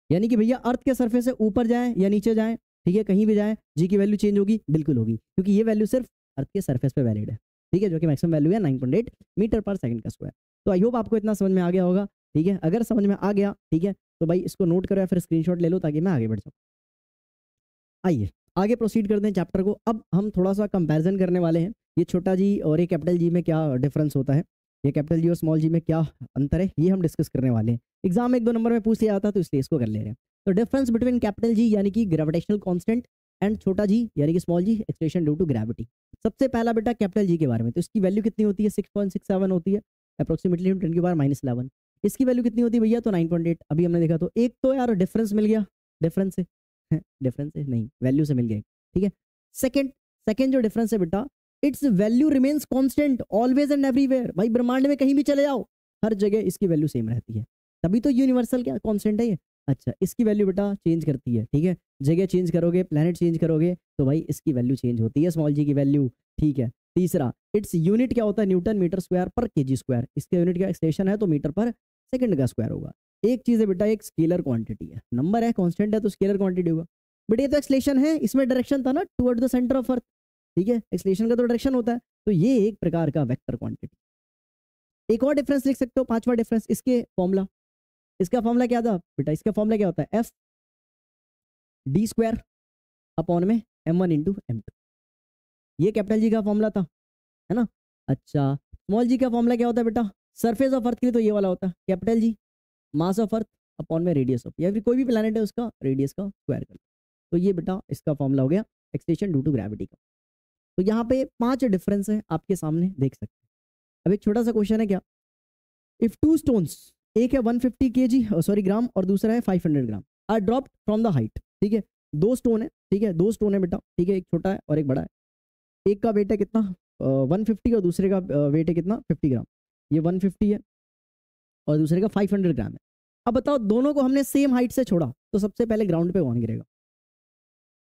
यानी कि भैया अर्थ के सरफेस से ऊपर जाए या नीचे जाए, ठीक है, कहीं भी जाए जी की वैल्यू चेंज होगी, बिल्कुल होगी, क्योंकि ये वैल्यू सिर्फ अर्थ के सरफेस पे वैलिड है। ठीक है, जो कि मैक्सिमम वैल्यू है 9.8 मीटर पर सेकंड का स्क्वायर। तो आई होप आपको इतना समझ में आ गया होगा। ठीक है, अगर समझ में आ गया, ठीक है, तो भाई इसको नोट करो या फिर स्क्रीनशॉट ले लो ताकि मैं आगे बढ़ सकूँ। आइए आगे प्रोसीड करते हैं चैप्टर को। अब हम थोड़ा सा कंपैरिजन करने वाले हैं, ये छोटा जी और ये कैपिटल जी में क्या डिफरेंस होता है, ये कैपिटल जी और स्मॉल जी में क्या अंतर है, ये हम डिस्कस करने वाले हैं। एग्जाम में 1-2 नंबर में पूछ लिया जाता तो इसलिए इसको कर ले रहे हैं। तो डिफरेंस बिटवीन कैपिटल जी यानी कि ग्रेविटेशनल कांस्टेंट एंड छोटा जी यानी कि small G acceleration due to gravity. सबसे पहला बेटा कैपिटल जी के बारे में, तो इसकी वैल्यू कितनी होती है 6.67 होती है अप्रोक्सीमेटली 10 की पावर -11। इसकी वैल्यू कितनी होती है भैया, तो 9.8 अभी हमने देखा। तो एक तो यार डिफरेंस मिल गया, डिफरेंस से डिफरेंस से नहीं, वैल्यू से मिल गया। ठीक है, सेकंड जो डिफरेंस है बेटा, it's value remains constant always and everywhere. भाई ब्रह्मांड में कहीं भी चले जाओ, हर जगह इसकी वैल्यू सेम रहती है, तभी तो यूनिवर्सल क्या कांस्टेंट है ये। अच्छा, इसकी वैल्यू बेटा चेंज करती है। ठीक है, जगह चेंज करोगे, प्लेनेट चेंज करोगे, तो भाई इसकी वैल्यू चेंज होती है स्मॉल जी की वैल्यू। ठीक है, तीसरा इट्स यूनिट क्या होता है newton metre square per KG square. इसका यूनिट का एक्सटेंशन है तो मीटर पर सेकंड का स्क्वायर होगा। एक चीज है बेटा, एक स्केलर क्वांटिटी है, नंबर है कांस्टेंट है तो स्केलर क्वांटिटी होगा। बट ये तो एक्सलेशन है, इसमें डायरेक्शन था ना टुवर्ड द सेंटर ऑफ अर्थ। ठीक है, एक्सलेशन का तो डायरेक्शन होता है, तो ये एक प्रकार का वेक्टर क्वांटिटी। एक और डिफरेंस लिख सकते हो, पांचवा डिफरेंस, इसके फॉर्मूला, इसका फॉर्मूला क्या था बेटा, इसका फॉर्मूला क्या होता है एफ डी स्क्वायर अपॉन में m1 इंटू m2। ये कैपिटल जी का फॉर्मूला था, है ना। अच्छा, स्मॉल जी का फॉर्मूला क्या होता है बेटा, सरफेस ऑफ अर्थ के लिए तो ये वाला होता है capital G mass of earth upon में रेडियस ऑफ, या फिर कोई भी प्लैनेट है उसका रेडियस का स्क्वायर कर। तो ये बेटा इसका फॉर्मूला हो गया एक्सलेशन ड्यू टू ग्रेविटी का। तो यहाँ पे 5 डिफरेंस है आपके सामने देख सकते हैं। अब एक छोटा सा क्वेश्चन है क्या, इफ 2 स्टोन्स, एक है 150 ग्राम और दूसरा है 500 gram, are dropped from the height. ठीक है, 2 स्टोन है, ठीक है, 2 स्टोन है बेटा, ठीक है, एक छोटा है और एक बड़ा है। एक का वेट है कितना 150 और दूसरे का वेट है कितना 50 ग्राम। ये 150 है और दूसरे का 500 ग्राम है। अब बताओ दोनों को हमने सेम हाइट से छोड़ा तो सबसे पहले ग्राउंड पे कौन गिरेगा।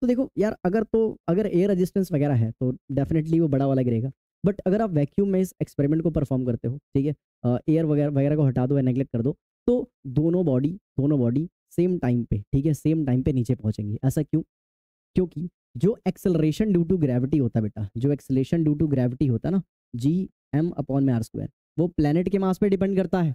तो देखो यार, अगर एयर रेजिस्टेंस वगैरह है तो डेफिनेटली वो बड़ा वाला गिरेगा। बट अगर आप वैक्यूम में इस एक्सपेरिमेंट को परफॉर्म करते हो, ठीक है, एयर वगैरह को हटा दो या नेग्लेक्ट कर दो, तो दोनों बॉडी सेम टाइम पे, ठीक है, सेम टाइम पे नीचे पहुंचेंगे। ऐसा क्यों? क्योंकि जो एक्सेलरेशन ड्यू टू ग्रेविटी होता है बेटा, जो एक्सेलरेशन ड्यू टू ग्रेविटी होता है ना, G m/r², वो प्लेनेट के मास पे डिपेंड करता है,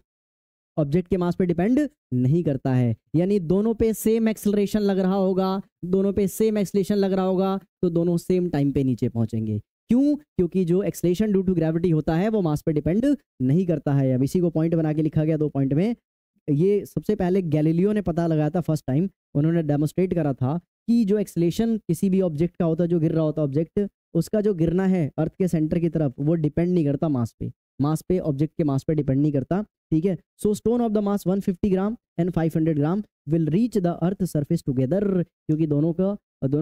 ऑब्जेक्ट के मास पे डिपेंड नहीं करता है। यानी दोनों पे सेम एक्सेलरेशन लग रहा होगा, दोनों पे सेम एक्सेलरेशन लग रहा होगा, तो दोनों सेम टाइम पे नीचे पहुंचेंगे। क्यों? क्योंकि जो एक्सेलरेशन ड्यू टू ग्रेविटी होता है वो मास पे डिपेंड नहीं करता है। अब इसी को पॉइंट बना के लिखा गया 2 पॉइंट में। ये सबसे पहले गैलीलियो ने पता लगाया था फर्स्ट टाइम, उन्होंने डेमोस्ट्रेट करा था कि जो एक्सेलरेशन किसी भी ऑब्जेक्ट का होता है, जो गिर रहा होता है ऑब्जेक्ट, उसका जो गिरना है अर्थ के सेंटर की तरफ, वो डिपेंड नहीं करता मास पे, मास पे, ऑब्जेक्ट के मास पे डिपेंड नहीं करता, ठीक है। सो stone of the mass 150 gram and 500 gram will reach the earth surface together, क्योंकि दोनों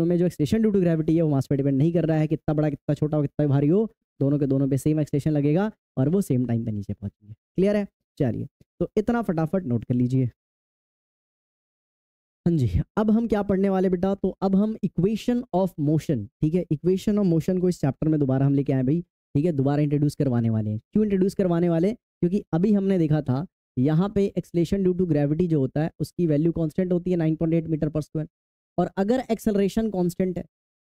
में जो एक्सेलरेशन ड्यू टू ग्रेविटी है वो मास पे डिपेंड नहीं कर रहा है, कितना बड़ा, कितना छोटा हो, कितना भारी हो, दोनों के दोनों पे सेम एक्सेलरेशन लगेगा और वो सेम टाइम पे नीचे पहुंचेंगे। क्लियर है? चलिए, तो इतना फटाफट नोट कर लीजिए। हाँ जी, अब हम क्या पढ़ने वाले बेटा? तो अब हम इक्वेशन ऑफ मोशन, ठीक है, इक्वेशन ऑफ मोशन को इस चैप्टर में दोबारा हम लेके आए भाई, ठीक है, दोबारा इंट्रोड्यूस करवाने वाले हैं। क्यों इंट्रोड्यूस करवाने वाले? क्योंकि अभी हमने देखा था यहाँ पे एक्सेलरेशन ड्यू टू ग्रेविटी जो होता है उसकी वैल्यू कांस्टेंट होती है 9.8 मीटर पर स्क्वायर, और अगर एक्सेलरेशन कांस्टेंट है,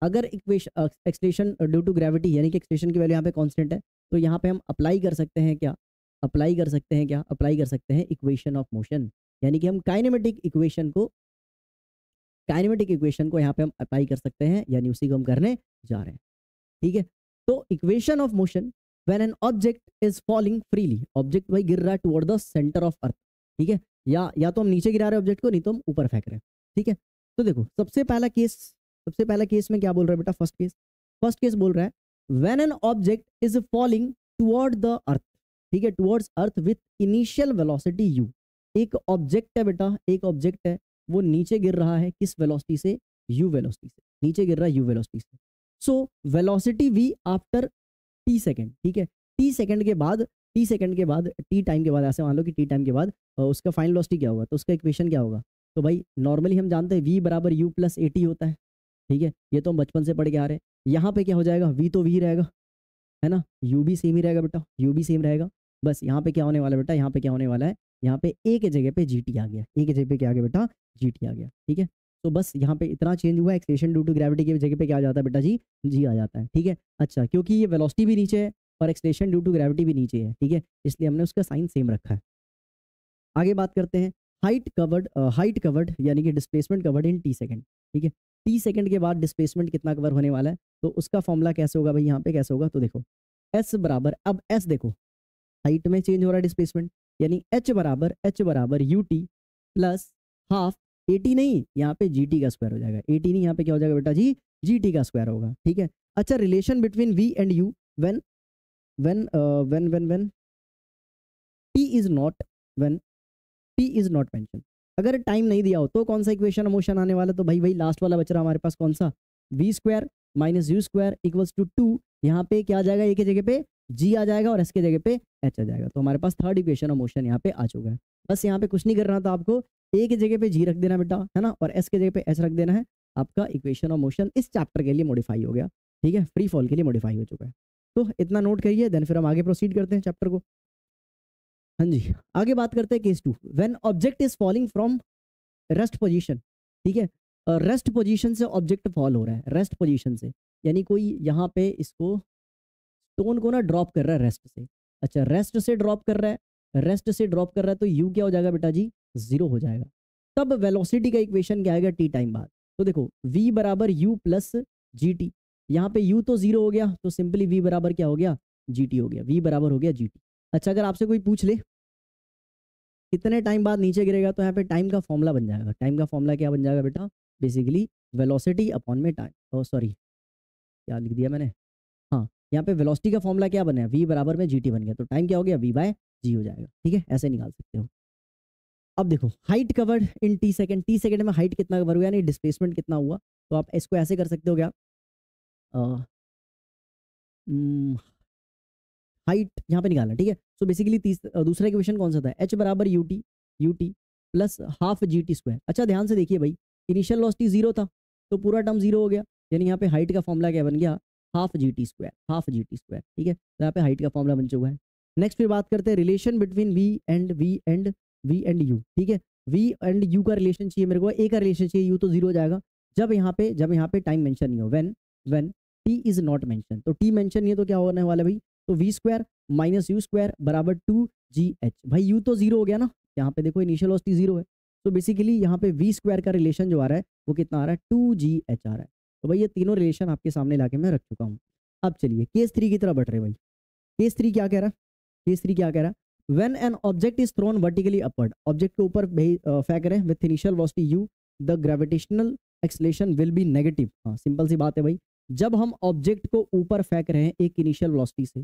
अगर equation acceleration due to gravity यानी कि एक्सेलरेशन की वैल्यू यहाँ पे कांस्टेंट है, तो यहाँ पे हम अप्लाई कर सकते हैं क्या? अप्लाई कर सकते हैं क्या? अप्लाई कर सकते हैं इक्वेशन ऑफ मोशन, यानी कि हम काइनेमेटिक इक्वेशन को यहाँ पे हम अप्लाई कर सकते हैं, यानी उसी को हम करने जा रहे हैं, ठीक है। तो equation of motion when an object is falling freely, object भाई गिर रहा है टुवर्ड द सेंटर ऑफ अर्थ, ठीक है, या तो हम नीचे गिरा रहे हैं ऑब्जेक्ट को, नहीं तो हम ऊपर फेंक रहे हैं, ठीक है। तो देखो सबसे पहला केस में क्या बोल रहा है बेटा? फर्स्ट केस बोल रहा है when an object is falling toward the earth, ठीक है, towards earth with initial velocity u। एक ऑब्जेक्ट है बेटा, एक ऑब्जेक्ट है, वो नीचे गिर रहा है किस वेलोसिटी से? u वेलोसिटी से, नीचे गिर रहा है u वेलोसिटी से। So velocity v after t second, ठीक है, t सेकंड के बाद t टाइम के बाद, ऐसे मान लो कि t टाइम के बाद उसका फाइनल वेलोसिटी क्या होगा, तो उसका इक्वेशन क्या होगा? तो भाई नॉर्मली हम जानते हैं v बराबर u प्लस at होता है, ठीक है, ये तो हम बचपन से पढ़ के आ रहे हैं। यहाँ पे क्या हो जाएगा? v तो v रहेगा, है ना, u भी सेम ही रहेगा बेटा, u भी सेम रहेगा। बस यहाँ पे क्या होने वाला है बेटा? यहाँ पे क्या होने वाला है? यहाँ पे a के जगह पे gt आ गया, a के जगह पे क्या आ गया बेटा? gt आ गया, ठीक है। तो बस यहाँ पे इतना चेंज हुआ, एक्सेलरेशन ड्यू टू ग्रेविटी की जगह पे क्या आ जाता है बेटा जी? जी आ जाता है, ठीक है। अच्छा, क्योंकि ये वेलोसिटी भी नीचे है और एक्सेलरेशन ड्यू टू ग्रेविटी भी नीचे है, ठीक है, इसलिए हमने उसका साइन सेम रखा है। आगे बात करते हैं हाइट कवर्ड यानी कि displacement covered in T second, ठीक है। टी सेकंड के बाद डिस्प्लेसमेंट कितना कवर होने वाला है, तो उसका फॉर्मूला कैसे होगा भाई? यहाँ पे कैसे होगा? तो देखो एस बराबर, अब एस देखो हाइट में चेंज हो रहा है डिस्प्लेसमेंट, यानी एच बराबर U T plus half eighty, नहीं यहाँ पे जी टी का स्क्वायर हो जाएगा, एटी नहीं, यहाँ पे क्या हो जाएगा बेटा जी? जी टी का स्क्वायर होगा, ठीक है। अच्छा, relation between V and U when when when when when T is not when T is not mention, अगर टाइम नहीं दिया हो तो कौन सा इक्वेशन ऑफ मोशन आने वाला? तो भाई वही लास्ट वाला बच रहा हमारे पास, कौन सा? V square minus U square equals to 2, यहाँ पे क्या आ जाएगा? ए के जगह पे जी आ जाएगा और एस के जगह पे एच आ जाएगा, तो हमारे पास थर्ड इक्वेशन ऑफ मोशन यहाँ पे आ चुका है। बस यहाँ पे कुछ नहीं करना था आपको, ए के जगह पे जी रख देना बेटा, है ना, और एस के जगह पे एच रख देना है, आपका इक्वेशन ऑफ मोशन इस चैप्टर के लिए मॉडिफाई हो गया, ठीक है, फ्री फॉल के लिए मॉडिफाई हो चुका है। तो इतना नोट करिए, देन फिर हम आगे प्रोसीड करते हैं चैप्टर को। हाँ जी, आगे बात करते हैं case 2, when object is falling from rest position, ठीक है, रेस्ट पोजीशन से ऑब्जेक्ट फॉल हो रहा है, रेस्ट पोजीशन से, यानी कोई यहाँ पे इसको स्टोन को ना ड्रॉप कर रहा है रेस्ट से। अच्छा, रेस्ट से ड्रॉप कर रहा है, तो यू क्या हो जाएगा बेटा जी? 0 हो जाएगा। तब वेलोसिटी का इक्वेशन क्या आएगा टी टाइम बाद? तो देखो v बराबर u प्लस जी टी, यहाँ पे u तो 0 हो गया, तो सिंपली v बराबर क्या हो गया? gt हो गया, v बराबर हो गया gt। अच्छा, अगर आपसे कोई पूछ ले कितने टाइम बाद नीचे गिरेगा, तो यहाँ पे टाइम का फॉर्मूला बन जाएगा। टाइम का फॉर्मूला क्या बन जाएगा बेटा? बेसिकली वेलोसिटी अपॉन में टाइम, सॉरी क्या लिख दिया मैंने, हाँ, यहाँ पे वेलोसिटी का फॉर्मूला क्या बना है? v बराबर में gt बन गया, तो टाइम क्या हो गया? v बाय जी हो जाएगा, ठीक है, ऐसे निकाल सकते हो। अब देखो height covered in T second में हाइट कितना कवर हुआ, यानी डिस्प्लेसमेंट कितना हुआ, तो आप इसको ऐसे कर सकते हो क्या? हाइट यहाँ पे निकालना, ठीक है। सो बेसिकली दूसरा इक्वेशन कौन सा था? एच बराबर U T plus half G T square. अच्छा, ध्यान से देखिए भाई, इनिशियल वेलोसिटी 0 था, तो पूरा टर्म 0 हो गया, यानी यहाँ पे हाइट का फॉर्मूला क्या बन गया? हाफ जी टी स्क्वायर, ठीक है, तो यहाँ पे हाइट का फॉर्मूला बन चुका है। नेक्स्ट फिर बात करते हैं relation between V and U, ठीक है। V एंड U का रिलेशन चाहिए मेरे को, A का रिलेशन चाहिए, U तो 0 हो जाएगा जब यहाँ पे टाइम मेंशन नहीं हो, when T is not mention. तो T मेंशन नहीं है तो क्या होने वाला है भाई, तो V square minus U square बराबर 2GH। भाई U तो 0 हो गया ना, यहाँ पे देखो इनिशियल वेलोसिटी 0 है, तो बेसिकली यहाँ पे V स्क्वायर का रिलेशन जो आ रहा है वो कितना आ रहा है, 2GH आ रहा है। तो भाई ये तीनों रिलेशन आपके सामने लाके मैं रख चुका हूँ। अब चलिए केस 3 की तरफ बढ़ रहे भाई। केस 3 क्या कह रहा है, केस 3 क्या कह रहा है, when an object is thrown vertically upward, object के ऊपर फेंक रहे हैं with initial velocity u, the gravitational acceleration will be negative. हाँ सिंपल सी बात है भाई, जब हम ऑब्जेक्ट को ऊपर फेंक रहे हैं एक इनिशियल वेलोसिटी से,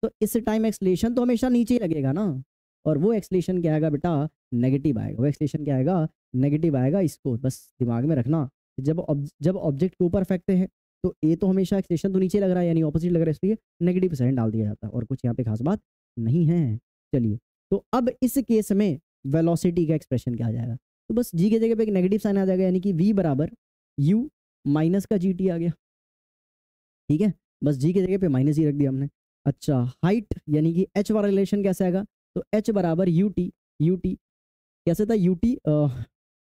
तो इस टाइम एक्सलेशन तो हमेशा नीचे ही लगेगा ना, और वो एक्सलेशन क्या आएगा बेटा, नेगेटिव आएगा। वो एक्सलेशन क्या आएगा, नेगेटिव आएगा। इसको बस दिमाग में रखना, जब ऑब्जेक्ट के ऊपर फेंकते हैं तो ए तो हमेशा एक्सलेशन तो नीचे लग रहा है, यानी ऑपोजिट लग रहा है, इसलिए नेगेटिव साइन डाल दिया जाता है, और कुछ यहाँ पे खास बात नहीं है। चलिए तो अब इस केस में वेलोसिटी का एक्सप्रेशन क्या आ जाएगा, तो बस जी की जगह पे एक नेगेटिव साइन आ जाएगा, यानी कि v बराबर यू माइनस का gt आ गया। ठीक है, बस जी की जगह पे माइनस ही रख दिया हमने। अच्छा हाइट यानी कि h वाला रिलेशन कैसे आएगा, तो h बराबर ut कैसे था, ut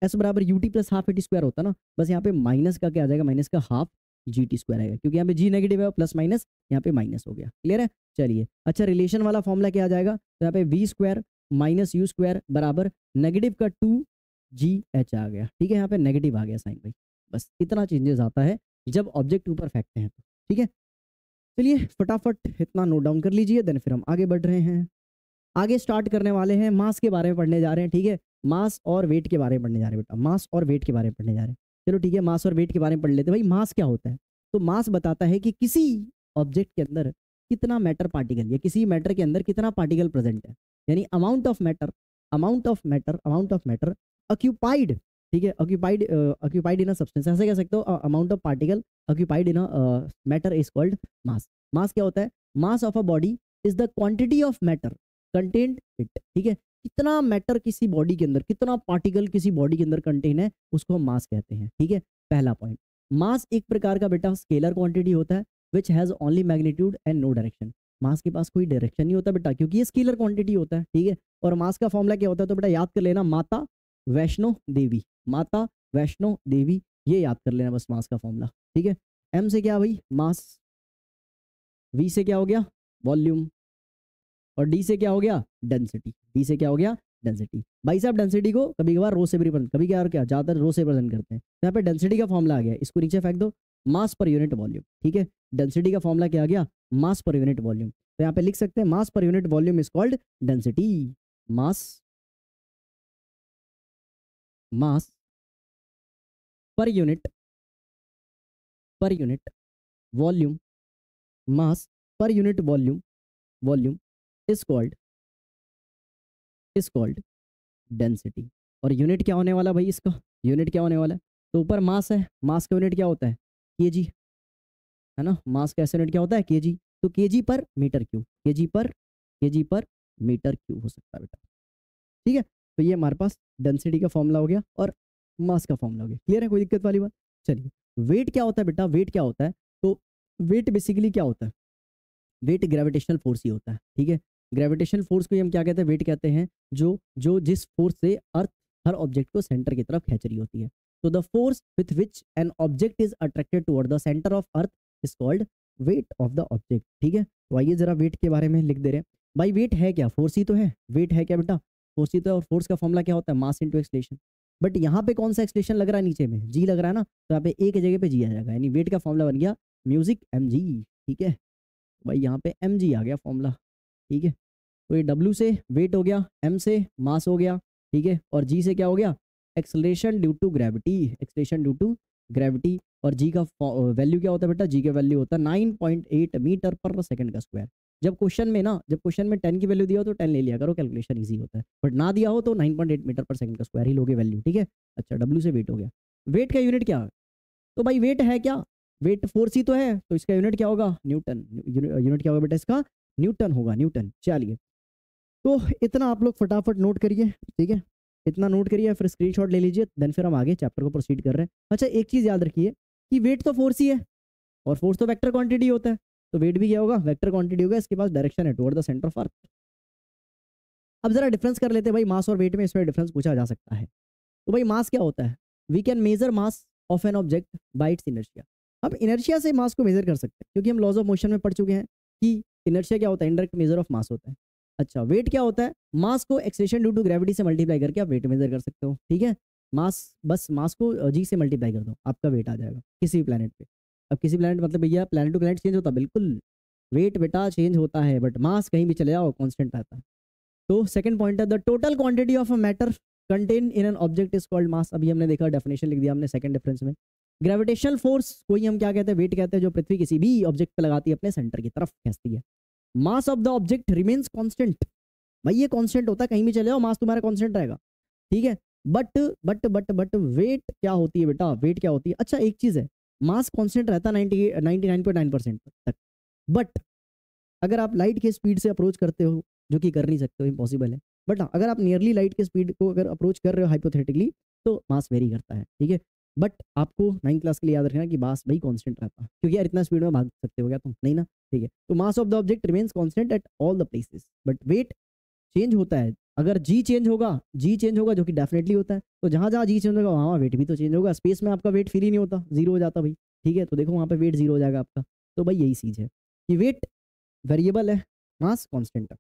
s बराबर ut plus half eighty square होता ना, बस यहाँ पे माइनस का क्या आ जाएगा, माइनस का हाफ gt स्क्वायर आएगा, क्योंकि यहाँ पे g नेगेटिव है, प्लस माइनस यहाँ पे माइनस हो गया। क्लियर है। चलिए अच्छा रिलेशन वाला फॉर्मूला क्या आ जाएगा, तो यहाँ पे v square minus U square बराबर नेगेटिव का 2gh आ गया। ठीक है, यहाँ पे नेगेटिव आ गया साइन भाई, बस इतना चेंजेस आता है जब ऑब्जेक्ट ऊपर फेंकते हैं तो। ठीक है, चलिए फटाफट इतना नोट डाउन कर लीजिए, देन फिर हम आगे बढ़ रहे हैं। आगे स्टार्ट करने वाले हैं, मास के बारे में पढ़ने जा रहे हैं। ठीक है, मास और वेट के बारे में पढ़ने जा रहे हैं बेटा, मास और वेट के बारे में पढ़ने जा रहे हैं। चलो ठीक है, मास और वेट के बारे में पढ़ लेते हैं। भाई मास क्या होता है, तो मास बताता है कि किसी ऑब्जेक्ट के अंदर कितना मैटर पार्टिकल, या किसी मैटर के अंदर कितना पार्टिकल प्रेजेंट है, यानी अमाउंट ऑफ मैटर ऑक्यूपाइड। ठीक है, ऑक्यूपाइड इन अ सब्सटेंस, ऐसे कह सकते हो, amount of particle occupied in a matter is called mass. Mass क्या होता है, mass of a body is the quantity of matter content it. ठीक है, कितना मैटर किसी बॉडी के अंदर, कितना पार्टिकल किसी बॉडी के अंदर कंटेन है, उसको हम मास कहते हैं। ठीक है, पहला पॉइंट। मास एक प्रकार का बेटा स्केलर क्वांटिटी होता है which has only magnitude and no direction. Mass के पास कोई डायरेक्शन नहीं होता बेटा, क्योंकि ये स्केलर क्वांटिटी होता है। ठीक है, और मास का फॉर्मूला क्या होता है, तो बेटा याद कर लेना, माता वैष्णो देवी, माता वैष्णो देवी, ये याद कर लेना बस मास का फॉर्मूला। ठीक है, एम से क्या भाई मास, वी से क्या हो गया वॉल्यूम, और डी से क्या हो गया डेंसिटी। डी से क्या हो गया डेंसिटी। भाई साहब डेंसिटी को कभी कभार रो से भी रिप्रेजेंट, कभी क्या ज्यादातर रो से रिप्रेजेंट करते हैं। यहाँ पे डेंसिटी का फॉर्मूला आ गया, इसको नीचे फेंक दो, मास पर यूनिट वॉल्यूम। ठीक है, डेंसिटी का फॉर्मूला क्या आ गया, मास पर यूनिट वॉल्यूम। तो यहाँ पे लिख सकते हैं mass per unit volume is called density. Mass mass per unit volume, mass per unit volume is called density. और यूनिट क्या होने वाला भाई, इसका यूनिट क्या होने वाला है, तो ऊपर मास है, मास का यूनिट क्या होता है केजी, है ना, मास का यूनिट क्या होता है केजी, तो केजी पर मीटर क्यूब, केजी पर मीटर क्यूब हो सकता है बेटा। ठीक है, तो ये हमारे पास डेंसिटी का फॉर्मूला हो गया और मास का फॉर्मूला हो गया। क्लियर है, कोई दिक्कत वाली बात। चलिए वेट क्या होता है बेटा, वेट क्या होता है, तो वेट बेसिकली क्या होता है, वेट ग्रेविटेशनल फोर्स ही होता है। ठीक है, ग्रेविटेशनल फोर्स को हम क्या कहते हैं, वेट कहते हैं, जो जो जिस फोर्स से अर्थ हर ऑब्जेक्ट को सेंटर की तरफ खींच रही होती है। तो the force with which an object is attracted toward the centre of earth is called wait of the object. ठीक है, तो आइए जरा वेट के बारे में लिख दे रहे हैं। भाई वेट है क्या, फोर्स ही तो है, वेट है क्या बेटा, फोर्स ही तो है, और फोर्स का फॉर्मूला क्या होता है, मास इंटू एक्सलेशन। बट यहाँ पे कौन सा एक्सलेशन लग रहा है, नीचे में जी लग रहा है ना, तो यहाँ पे ए की जगह पे जी आ जाएगा, यानी वेट का फॉर्मूला बन गया म्यूजिक mg। ठीक है भाई, यहाँ पे mg आ गया फॉर्मूला। ठीक है, तो ये W से वेट हो गया, M से मास हो गया। ठीक है, और G से क्या हो गया acceleration due to gravity, acceleration due to gravity. और G का वैल्यू क्या होता है बेटा, G का वैल्यू होता है 9.8 मीटर पर सेकंड का स्क्वायर। जब क्वेश्चन में 10 की वैल्यू दिया हो तो 10 ले लिया करो, कैलकुलेशन ईजी होता है, बट ना दिया हो तो 9.8 मीटर पर सेकंड का स्क्वायर ही लोगे वैल्यू। ठीक है, अच्छा W से वेट हो गया, वेट का यूनिट क्या है, तो भाई वेट है क्या, वेट फोर्स ही तो है, तो इसका यूनिट क्या होगा न्यूटन। यूनिट क्या होगा बेटा इसका, न्यूटन होगा, न्यूटन। चलिए तो इतना आप लोग फटाफट नोट करिए। ठीक है, इतना नोट करिए, फिर स्क्रीनशॉट ले लीजिए, देन फिर हम आगे चैप्टर को प्रोसीड कर रहे हैं। अच्छा एक चीज़ याद रखिए कि वेट तो फोर्स ही है, और फोर्स तो वेक्टर क्वांटिटी होता है, तो वेट भी क्या होगा वेक्टर क्वांटिटी होगा, इसके पास डायरेक्शन है टुवर्ड द सेंटर ऑफ अर्थ। अब जरा डिफरेंस कर लेते हैं भाई, मास और वेट में इसमें डिफरेंस पूछा जा सकता है। तो भाई मास क्या होता है? We can measure mass of an object by its inertia. हम इनर्शिया से मास को मेजर कर सकते हैं, क्योंकि हम लॉज ऑफ मोशन में पढ़ चुके हैं कि इनर्शिया क्या होता है, इनडायरेक्ट मेजर ऑफ मास होता है। अच्छा, वेट क्या होता है? मास को एक्सेलेरेशन ड्यू टू ग्रेविटी से मल्टीप्लाई करके आप वेट मेजर कर सकते हो, ठीक है। मास, बस मास को जी से मल्टीप्लाई कर दो, आपका वेट आ जाएगा किसी भी प्लेनेट पे। अब किसी प्लेनेट मतलब भैया प्लेनेट टू प्लेनेट चेंज होता है, बिल्कुल वेट बेटा चेंज होता है, बट मास कहीं भी चले जाओ कांस्टेंट रहता है। तो सेकंड पॉइंट है the total quantity of a matter contain in an object is called मास। अभी हमने देखा, डेफिनेशन लिख दिया हमने सेकंड डिफरेंस में। ग्रेविटेशनल फोर्स को ही हम क्या कहते हैं? वेट कहते हैं, जो पृथ्वी किसी भी ऑब्जेक्ट पे लगाती है अपने सेंटर की तरफ खींचती है। Mass of the object remains constant. भाई ये कांस्टेंट होता है, कहीं भी चले जाओ मास तुम्हारा कांस्टेंट रहेगा, ठीक है। बट वेट क्या होती है बेटा? वेट क्या होती है? अच्छा एक चीज है, मास कांस्टेंट रहता है 99.9% तक, बट अगर आप लाइट के स्पीड से अप्रोच करते हो, जो कि कर नहीं सकते हो, इम्पॉसिबल है, बट अगर आप नियरली लाइट के स्पीड को अगर अप्रोच कर रहे हो हाइपोथेटिकली, तो मास वेरी करता है, ठीक है। बट आपको 9th क्लास के लिए याद रखना कि मास भाई कांस्टेंट रहता है, क्योंकि यार इतना स्पीड में भाग सकते हो क्या तुम? नहीं ना, ठीक है। तो मास of the object remains constant at all the places, but wait change होता है। अगर जी चेंज होगा जो कि डेफिनेटली होता है, तो जहां जहां जी चेंज होगा वहां वेट भी तो चेंज होगा। स्पेस में आपका वेट फील ही नहीं होता, जीरो हो जाता भाई, ठीक है। तो देखो वहां पे वेट जीरो हो जाएगा आपका। तो भाई यही चीज है कि वेट वेरिएबल है, मास कांस्टेंट है।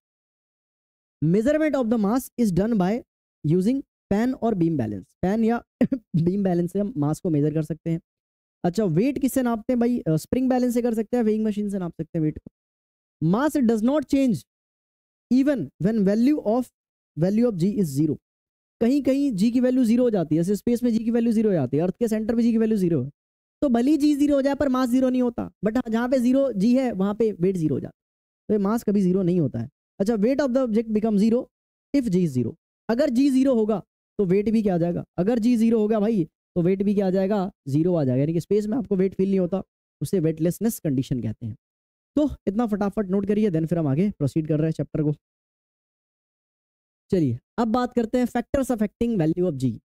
Measurement of the mass is done by using pan और बीम बैलेंस। पेन या बीम बैलेंस से हम मास को मेजर कर सकते हैं। अच्छा, वेट किससे नापते हैं भाई? स्प्रिंग बैलेंस से कर सकते हैं, वेइंग मशीन से नाप सकते हैं वेट को। Mass does not change even when value of G is zero. कहीं कहीं जी की वैल्यू जीरो हो जाती है, जैसे स्पेस में जी की वैल्यू जीरो हो जाती है, अर्थ के सेंटर पे जी की वैल्यू जीरो है, तो भले ही जी जीरो हो जाए पर मास जीरो नहीं होता। बट जहां पे जीरो जी है वहां पे वेट जीरो हो जाता है, तो मास कभी जीरो नहीं होता है। अच्छा, weight of the object become zero if G is zero. अगर जी जीरो होगा तो वेट भी क्या आ जाएगा? अगर जी जीरो होगा भाई तो वेट भी क्या आ जाएगा? जीरो आ जाएगा, यानी कि स्पेस में आपको वेट फील नहीं होता, उसे वेटलेसनेस कंडीशन कहते हैं। तो इतना फटाफट नोट करिए, देन फिर हम आगे प्रोसीड कर रहे हैं चैप्टर को। चलिए अब बात करते हैं factors affecting value of G.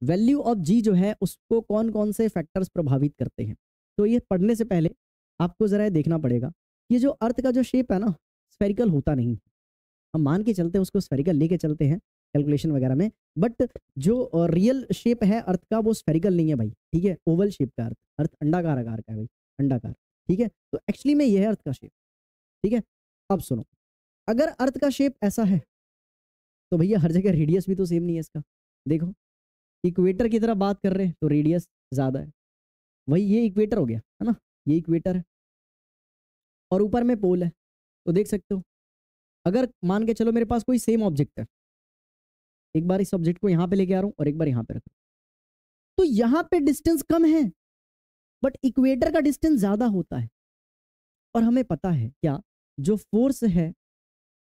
Value of G जो है उसको कौन कौन से फैक्टर्स प्रभावित करते हैं? तो ये पढ़ने से पहले आपको जरा ये देखना पड़ेगा, ये जो अर्थ का जो शेप है ना, स्फेरिकल होता नहीं। हम मान के चलते हैं उसको स्फेरिकल लेके चलते हैं कैलकुलेशन वगैरह में, बट जो रियल शेप है अर्थ का वो स्फेरिकल नहीं है भाई, ठीक है। ओवल शेप का अर्थ, अर्थ अंडाकार आकार का है भाई, अंडाकार, ठीक है। तो एक्चुअली में ये है अर्थ का शेप, ठीक है। अब सुनो, अगर अर्थ का शेप ऐसा है तो भैया हर जगह रेडियस भी तो सेम नहीं है इसका। देखो इक्वेटर की तरफ बात कर रहे हैं तो रेडियस ज्यादा है, वही ये इक्वेटर हो गया है ना, ये इक्वेटर है और ऊपर में पोल है। तो देख सकते हो, अगर मान के चलो मेरे पास कोई सेम ऑब्जेक्ट है, एक बार इस ऑब्जेक्ट को यहां पे लेके आ रहा हूं और एक बार यहां पे रख रहा हूं, तो यहां पे डिस्टेंस कम है बट इक्वेटर का डिस्टेंस ज्यादा होता है। और हमें पता है क्या, जो फोर्स है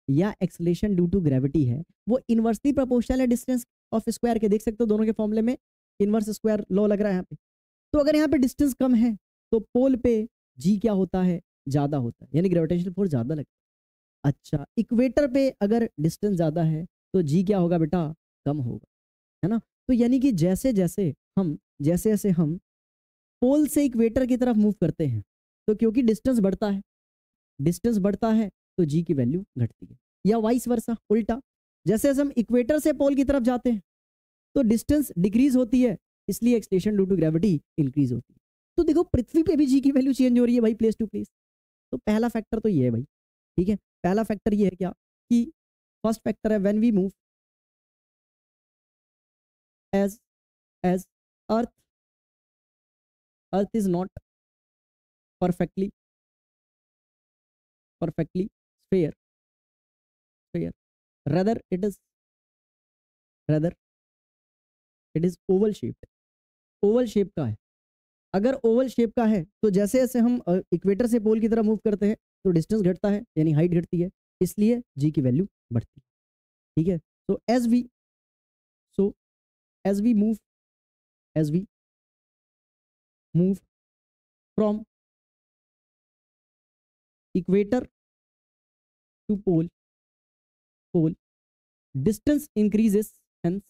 या एक्सलेशन ड्यू टू ग्रेविटी है वो इनवर्सली प्रोपोर्शनल है डिस्टेंस ऑफ स्क्वायर के। देख सकते हो दोनों के फॉर्मूले में इनवर्स स्क्वायर लॉ लग रहा है यहाँ पे। तो अगर यहाँ पे डिस्टेंस कम है तो पोल पे जी क्या होता है? ज्यादा होता है, यानी ग्रेविटेशनल फोर्स ज्यादा लगता है। अच्छा, इक्वेटर पे अगर डिस्टेंस ज्यादा है तो जी क्या होगा बेटा? कम होगा, है ना। तो यानी कि जैसे जैसे हम पोल से इक्वेटर की तरफ मूव करते हैं, तो क्योंकि डिस्टेंस बढ़ता है तो जी की वैल्यू घटती है, या वाइस वर्सा उल्टा। जैसे जैसे हम इक्वेटर से पोल की तरफ जाते हैं तो डिस्टेंस डिक्रीज होती है, इसलिए acceleration due to gravity increase होती है। तो देखो पृथ्वी पे भी जी की वैल्यू चेंज हो रही है भाई, प्लेस टू प्लेस। तो पहला फैक्टर तो ये है भाई, ठीक है। पहला फैक्टर ये है क्या कि फर्स्ट फैक्टर है when we move as as earth earth is not perfectly sphere sphere rather it is rather it is oval shaped। Oval shape का है। अगर ओवल शेप का है तो जैसे जैसे हम इक्वेटर से पोल की तरफ मूव करते हैं तो डिस्टेंस घटता है, यानी हाइट घटती है, इसलिए जी की वैल्यू बढ़ती है, ठीक है। So as we move from equator to pole distance increases, hence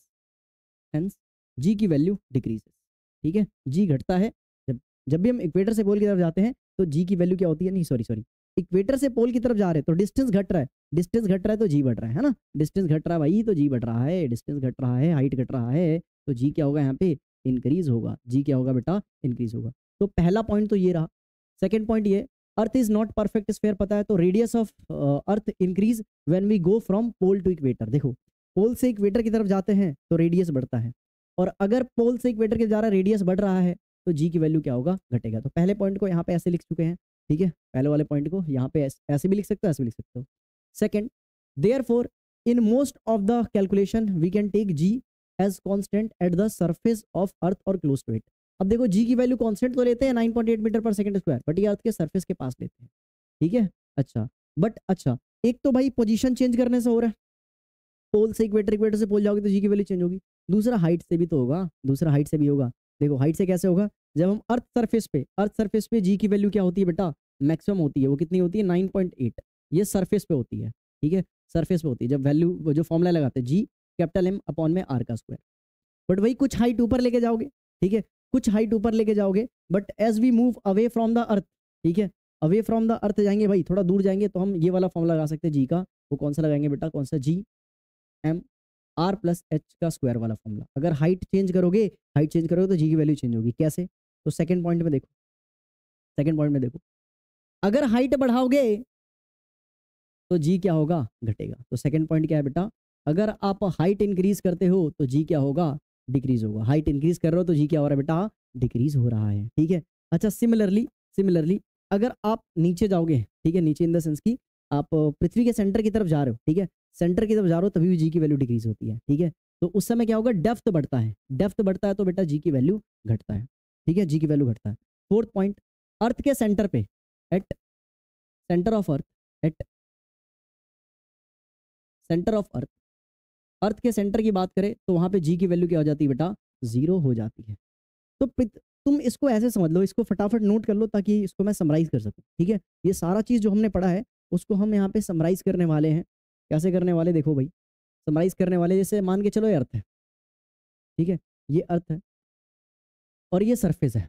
hence G की वैल्यू डिक्रीजेस, ठीक है। जी घटता है जब जब भी हम इक्वेटर से पोल की तरफ जाते हैं तो जी की वैल्यू क्या होती है? नहीं सॉरी इक्वेटर से पोल की तरफ जा रहे हैं तो डिस्टेंस घट रहा है, डिस्टेंस घट रहा है तो जी बढ़ रहा है ना, डिस्टेंस घट रहा है भाई तो जी बढ़ रहा है, डिस्टेंस घट रहा है, हाइट घट रहा है तो जी क्या होगा यहाँ पे, इंक्रीज होगा। जी क्या होगा बेटा, इंक्रीज होगा। तो पहला पॉइंट तो ये रहा। सेकेंड पॉइंट ये, earth is not perfect sphere पता है, तो radius of earth increase when we go from pole to equator. देखो पोल से इक्वेटर की तरफ जाते हैं तो रेडियस बढ़ता है, और अगर पोल से इक्वेटर की तरफ जा रहा है रेडियस बढ़ रहा है तो जी की वैल्यू क्या होगा, घटेगा। तो पहले पॉइंट को यहाँ पे ऐसे लिख चुके हैं, ठीक है, पहले वाले पॉइंट को यहाँ पे ऐसे भी लिख सकते हो, ऐसे भी लिख सकते हो। Second, therefore in most of the calculation we can take G as constant at the surface of earth और क्लोज टू इट। अब देखो जी की वैल्यू कांस्टेंट तो लेते हैं 9.8 मीटर पर सेकंड स्क्वायर, बट ये अर्थ के सरफेस के पास लेते हैं, ठीक है। अच्छा बट अच्छा, एक तो भाई पोजीशन चेंज करने से हो रहा है, पोल से इक्वेटर, इक्वेटर से पोल जाओगे तो जी की वैल्यू चेंज होगी। दूसरा हाइट से भी तो होगा, दूसरा हाइट से भी होगा। देखो हाइट से कैसे होगा, जब हम अर्थ सरफेस पे जी की वैल्यू क्या होती है बेटा, मैक्सिमम होती है। वो कितनी होती है, 9.8। ये सरफेस पे होती है, ठीक है, सरफेस पे होती है जब वैल्यू, जो फॉर्मूला लगाते हैं जी कैपिटल एम अपॉन में आर का स्क्वायर। बट वही कुछ हाइट ऊपर लेके जाओगे, ठीक है, कुछ हाइट ऊपर लेके जाओगे, but as we move away from the earth, ठीक है, अवे फ्रॉम द अर्थ जाएंगे भाई, थोड़ा दूर जाएंगे तो हम ये वाला फॉर्मूला लगा सकते हैं जी का। वो कौन सा लगाएंगे बेटा, कौन सा, G M R plus H का स्क्वायर वाला फॉर्मूला। अगर हाइट चेंज करोगे, हाइट चेंज करोगे तो जी की वैल्यू चेंज होगी। कैसे, तो सेकंड पॉइंट में देखो, सेकंड पॉइंट में देखो, अगर हाइट बढ़ाओगे तो जी क्या होगा, घटेगा। तो सेकंड पॉइंट क्या है बेटा, अगर आप हाइट इंक्रीज करते हो तो जी क्या होगा, डिक्रीज होगा। हाइट इंक्रीज कर रहे हो तो जी क्या हो रहा है बेटा, डिक्रीज हो रहा है, ठीक है। अच्छा सिमिलरली अगर आप नीचे जाओगे, ठीक है, नीचे इन द सेंस की आप पृथ्वी के सेंटर की तरफ जा रहे हो, ठीक है, सेंटर की तरफ जा रहे हो तभी भी जी की वैल्यू डिक्रीज होती है, ठीक है। तो उस समय क्या होगा, डेप्थ बढ़ता है, डेप्थ बढ़ता है तो बेटा जी की वैल्यू घटता है, ठीक है, जी की वैल्यू घटता है। फोर्थ पॉइंट, अर्थ के सेंटर पे, at centre of earth, at centre of earth, earth के सेंटर की बात करें तो वहां पे जी की वैल्यू क्या हो जाती है बेटा, जीरो हो जाती है। तो तुम इसको ऐसे समझ लो, इसको फटाफट नोट कर लो ताकि इसको मैं समराइज कर सकूं, ठीक है। ये सारा चीज जो हमने पढ़ा है उसको हम यहाँ पे समराइज करने वाले हैं। कैसे करने वाले, देखो भाई, समराइज करने वाले, जैसे मान के चलो ये अर्थ है, ठीक है, ये अर्थ है और ये सरफेस है,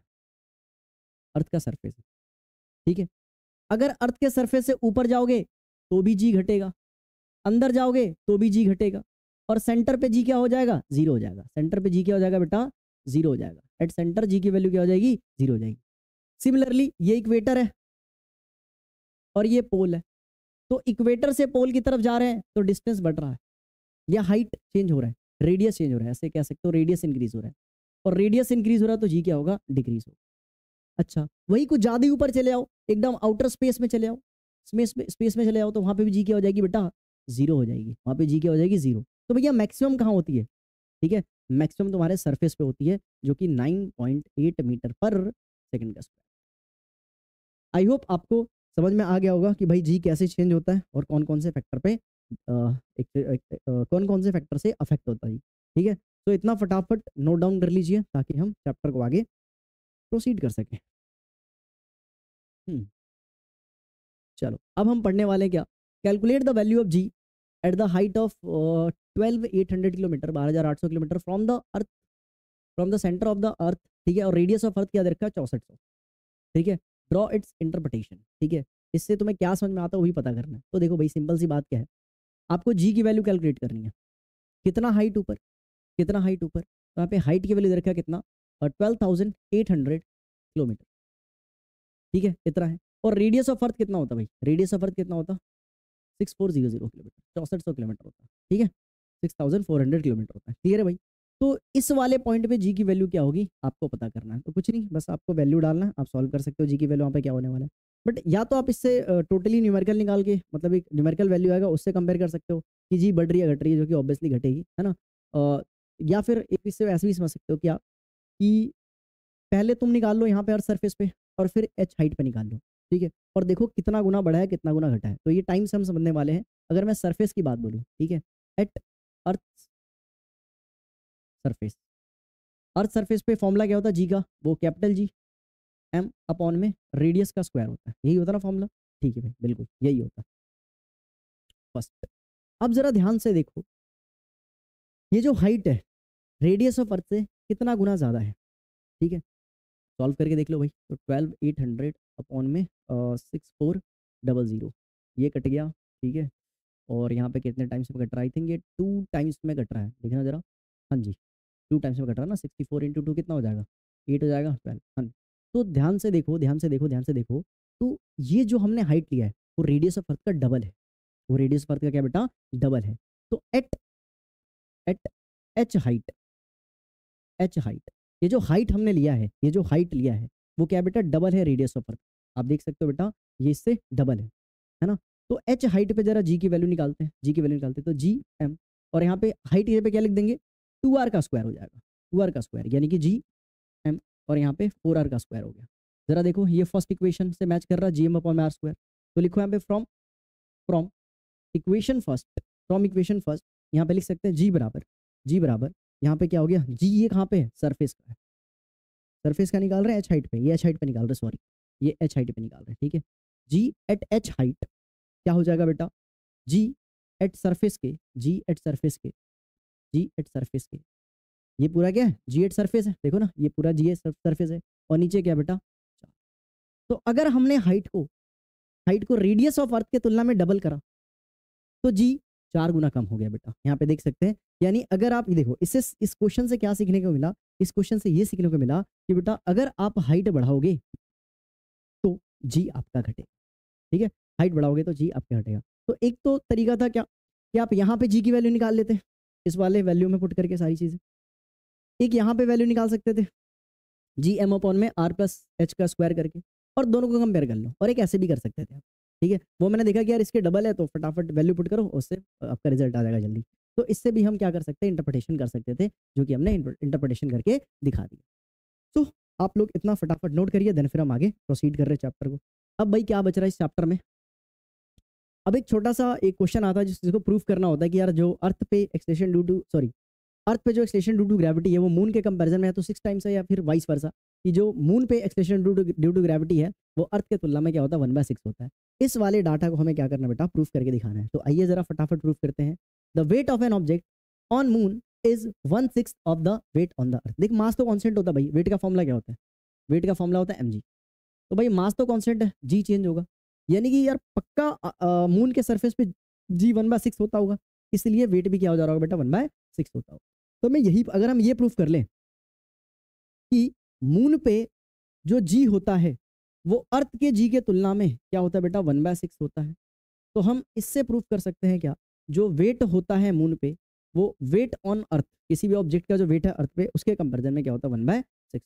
अर्थ का सरफेस है, ठीक है। अगर अर्थ के सरफेस से ऊपर जाओगे तो भी जी घटेगा, अंदर जाओगे तो भी जी घटेगा, और सेंटर पे जी क्या हो जाएगा, जीरो हो जाएगा। सेंटर पे जी क्या हो जाएगा बेटा, जीरो हो जाएगा। एट सेंटर जी की वैल्यू क्या हो जाएगी, जीरो हो जाएगी। सिमिलरली ये इक्वेटर है और ये पोल है, तो इक्वेटर से पोल की तरफ जा रहे हैं तो डिस्टेंस बढ़ रहा है या हाइट चेंज हो रहा है, रेडियस चेंज हो रहा है, ऐसे कह सकते हो, रेडियस इंक्रीज हो रहा है। और रेडियस इंक्रीज हो रहा है तो जी क्या होगा, डिक्रीज होगा। अच्छा वही कुछ ज्यादा ही ऊपर चले आओ, एकदम आउटर स्पेस में चले आओ, स्पेस में चले आओ तो वहां पे भी जी क्या हो जाएगी बेटा, जीरो हो जाएगी। वहां पे जी क्या हो जाएगी, जीरो। तो भैया मैक्सिमम कहाँ होती है, ठीक है, मैक्सिमम तुम्हारे सरफेस पे होती है जो कि 9.8 मीटर पर सेकंड का स्क्वायर। आई होप आपको समझ में आ गया होगा कि भाई जी कैसे चेंज होता है और कौन कौन से फैक्टर पे कौन कौन से फैक्टर से अफेक्ट होता है, ठीक है। तो इतना फटाफट नोट डाउन कर लीजिए ताकि हम चैप्टर को आगे प्रोसीड कर सकें। चलो अब हम पढ़ने वाले क्या, calculate the value of G at the height of 12,800 kilometre, 12,800 kilometre from the earth, from the centre of the earth, ठीक है। और रेडियस ऑफ अर्थ क्या दे रखा है, 6400, ठीक है। ड्रॉ इट्स इंटरप्रिटेशन, ठीक है। इससे तुम्हें क्या समझ में आता है वो भी पता करना है। तो देखो भाई सिंपल सी बात क्या है, आपको जी की वैल्यू कैलकुलेट करनी है, कितना हाइट ऊपर, कितना हाइट ऊपर, तो यहाँ पे हाइट की वैल्यू दे रखा है कितना, 12,800 किलोमीटर, ठीक है, इतना है। और रेडियस ऑफ अर्थ कितना होता है भाई, रेडियस ऑफ अर्थ कितना होता, 6400 किलोमीटर, 6400 किलोमीटर होता है, ठीक है, 6400 किलोमीटर होता है, क्लियर है भाई। तो इस वाले पॉइंट पे जी की वैल्यू क्या होगी आपको पता करना है। तो कुछ नहीं, बस आपको वैल्यू डालना है, आप सॉल्व कर सकते हो जी की वैल्यू वहाँ पे क्या होने वाला है। बट या तो आप इससे टोटली न्यूमेरिकल निकाल के, मतलब एक न्यूमेरिकल वैल्यू आएगा उससे कंपेयर कर सकते हो कि जी बढ़ रही है घट रही है, जो कि ऑब्वियसली घटेगी, है ना। या फिर एक इससे ऐसे भी समझ सकते हो क्या कि पहले तुम निकाल लो यहाँ पे अर्थ सरफेस पे और फिर एच हाइट पे निकाल लो, ठीक है, और देखो कितना गुना बढ़ा है कितना गुना घटा है। तो ये टाइम से हम समझने वाले हैं। अगर मैं सरफेस की बात बोलूँ, ठीक है, at earth surface, earth surface पे फॉर्मूला क्या होता है जी का, वो कैपिटल जी एम अपॉन में रेडियस का स्क्वायर होता है, यही होता है ना फॉर्मूला, ठीक है भाई, बिल्कुल यही होता है फर्स्ट। अब जरा ध्यान से देखो, ये जो हाइट है रेडियस ऑफ अर्थ से कितना गुना ज्यादा है, ठीक है, सॉल्व करके देख लो भाई। तो 12,800 अपॉन में 64 00, ये कट गया, ठीक है। और यहाँ पे कितने टाइम्स में कट रहा है, आई थिंक ये 2 टाइम्स में कट रहा है, देखना जरा। हाँ जी, 2 टाइम्स में कट रहा है ना, 64 इंटू 2 कितना हो जाएगा, 8 हो जाएगा, 12। हाँ, तो ध्यान से देखो, ध्यान से देखो, ध्यान से देखो। तो ये जो हमने हाइट लिया है वो रेडियस ऑफ अर्थ का डबल है, वो रेडियस ऑफ अर्थ का क्या बेटा, डबल है। तो at at H height, H height, ये जो हाइट हमने लिया है, ये जो हाइट लिया है वो क्या बेटा, डबल है रेडियस ऑफ अर्थ। आप देख सकते हो बेटा, ये इससे डबल है ना। तो एच हाइट पे जरा जी की वैल्यू निकालते हैं, जी की वैल्यू निकालते हैं, तो जी एम, और यहाँ पे हाइट ये पे क्या लिख देंगे, 2r का स्क्वायर हो जाएगा, 2r का स्क्वायर यानी कि जी एम, और यहाँ पे 4r का स्क्वायर हो गया। जरा देखो ये फर्स्ट इक्वेशन से मैच कर रहा है, G M upon R square. तो लिखो यहाँ पे from from equation first, from equation first यहाँ पे लिख सकते हैं जी बराबर यहाँ पे क्या हो गया, जी ये कहाँ पे है, सरफेस का है, सरफेस का निकाल रहे हैं एच हाइट पे, ये एच हाइट पे निकाल रहे हैं, सॉरी ये एच हाइट पे निकाल रहे हैं, ठीक है। जी एट एच हाइट क्या हो जाएगा बेटा, जी एट सरफेस के, जी एट सरफेस के, जी एट सरफेस के, ये पूरा क्या है, जी एट सरफेस है, देखो ना ये पूरा जी एट सरफेस है, और नीचे क्या बेटा, तो अगर हमने हाइट को रेडियस ऑफ अर्थ के तुलना में डबल करा तो जी 4 गुना कम हो गया बेटा, यहाँ पे देख सकते हैं। यानी अगर आप ये देखो, इससे इस क्वेश्चन से क्या सीखने को मिला, इस क्वेश्चन से ये सीखने को मिला कि बेटा अगर आप हाइट बढ़ाओगे तो जी आपका घटेगा, ठीक है, हाइट बढ़ाओगे तो जी आपका घटेगा। तो एक तो तरीका था क्या कि आप यहाँ पे जी की वैल्यू निकाल लेते, इस वाले वैल्यू में पुट करके सारी चीजें, एक यहाँ पे वैल्यू निकाल सकते थे जी एम अपॉन में आर प्लस एच का स्क्वायर करके, और दोनों को कंपेयर कर लो, और एक ऐसे भी कर सकते थे आप, ठीक है। वो मैंने देखा कि यार इसके डबल है तो फटाफट वैल्यू पुट करो, उससे आपका रिजल्ट आ जाएगा जल्दी। तो इससे भी हम क्या कर सकते हैं, इंटरप्रिटेशन कर सकते थे, जो कि हमने इंटरप्रिटेशन करके दिखा दिया। तो आप लोग इतना फटाफट नोट करिए, देन फिर हम आगे प्रोसीड कर रहे हैं चैप्टर को। अब भाई क्या बच रहा है इस चैप्टर में, अब एक छोटा सा एक क्वेश्चन आता है जिसको प्रूफ करना होता है कि यार जो अर्थ पे acceleration due to sorry earth पे जो एक्सलेशन ड्यू टू ग्रेविटी है वो मून के कंपैरिजन में है तो 6 टाइम्स है, या फिर वाइस वर्सा कि जो मून पे एक्सलेशन ड्यू टू ग्रेविटी है वो अर्थ के तुलना में क्या होता है, 1/6 होता है। इस वाले डाटा को हमें क्या करना बेटा, प्रूफ करके दिखाना है। तो आइए जरा फटाफट प्रूफ करते हैं। The weight of an object on moon is 1/6 of the weight on the earth. देख मास तो कॉन्स्टेंट होता है भाई, वेट का फॉर्मूला क्या होता है, वेट का फॉर्मूला होता है mg। तो भाई मास तो कॉन्स्टेंट है, जी चेंज होगा, यानी कि यार पक्का मून के सरफेस पे जी 1/6 होता होगा, इसलिए वेट भी क्या हो जा रहा होगा बेटा, 1/6 होता होगा। तो मैं यही, अगर हम ये प्रूफ कर लें कि मून पे जो जी होता है वो अर्थ के जी के तुलना में क्या होता है बेटा, 1/6 होता है, तो हम इससे प्रूफ कर सकते हैं क्या, जो वेट होता है मून पे वो वेट ऑन अर्थ, किसी भी ऑब्जेक्ट का जो वेट है अर्थ पे उसके कंपेरिजन में क्या होता है, 1/6 होता है,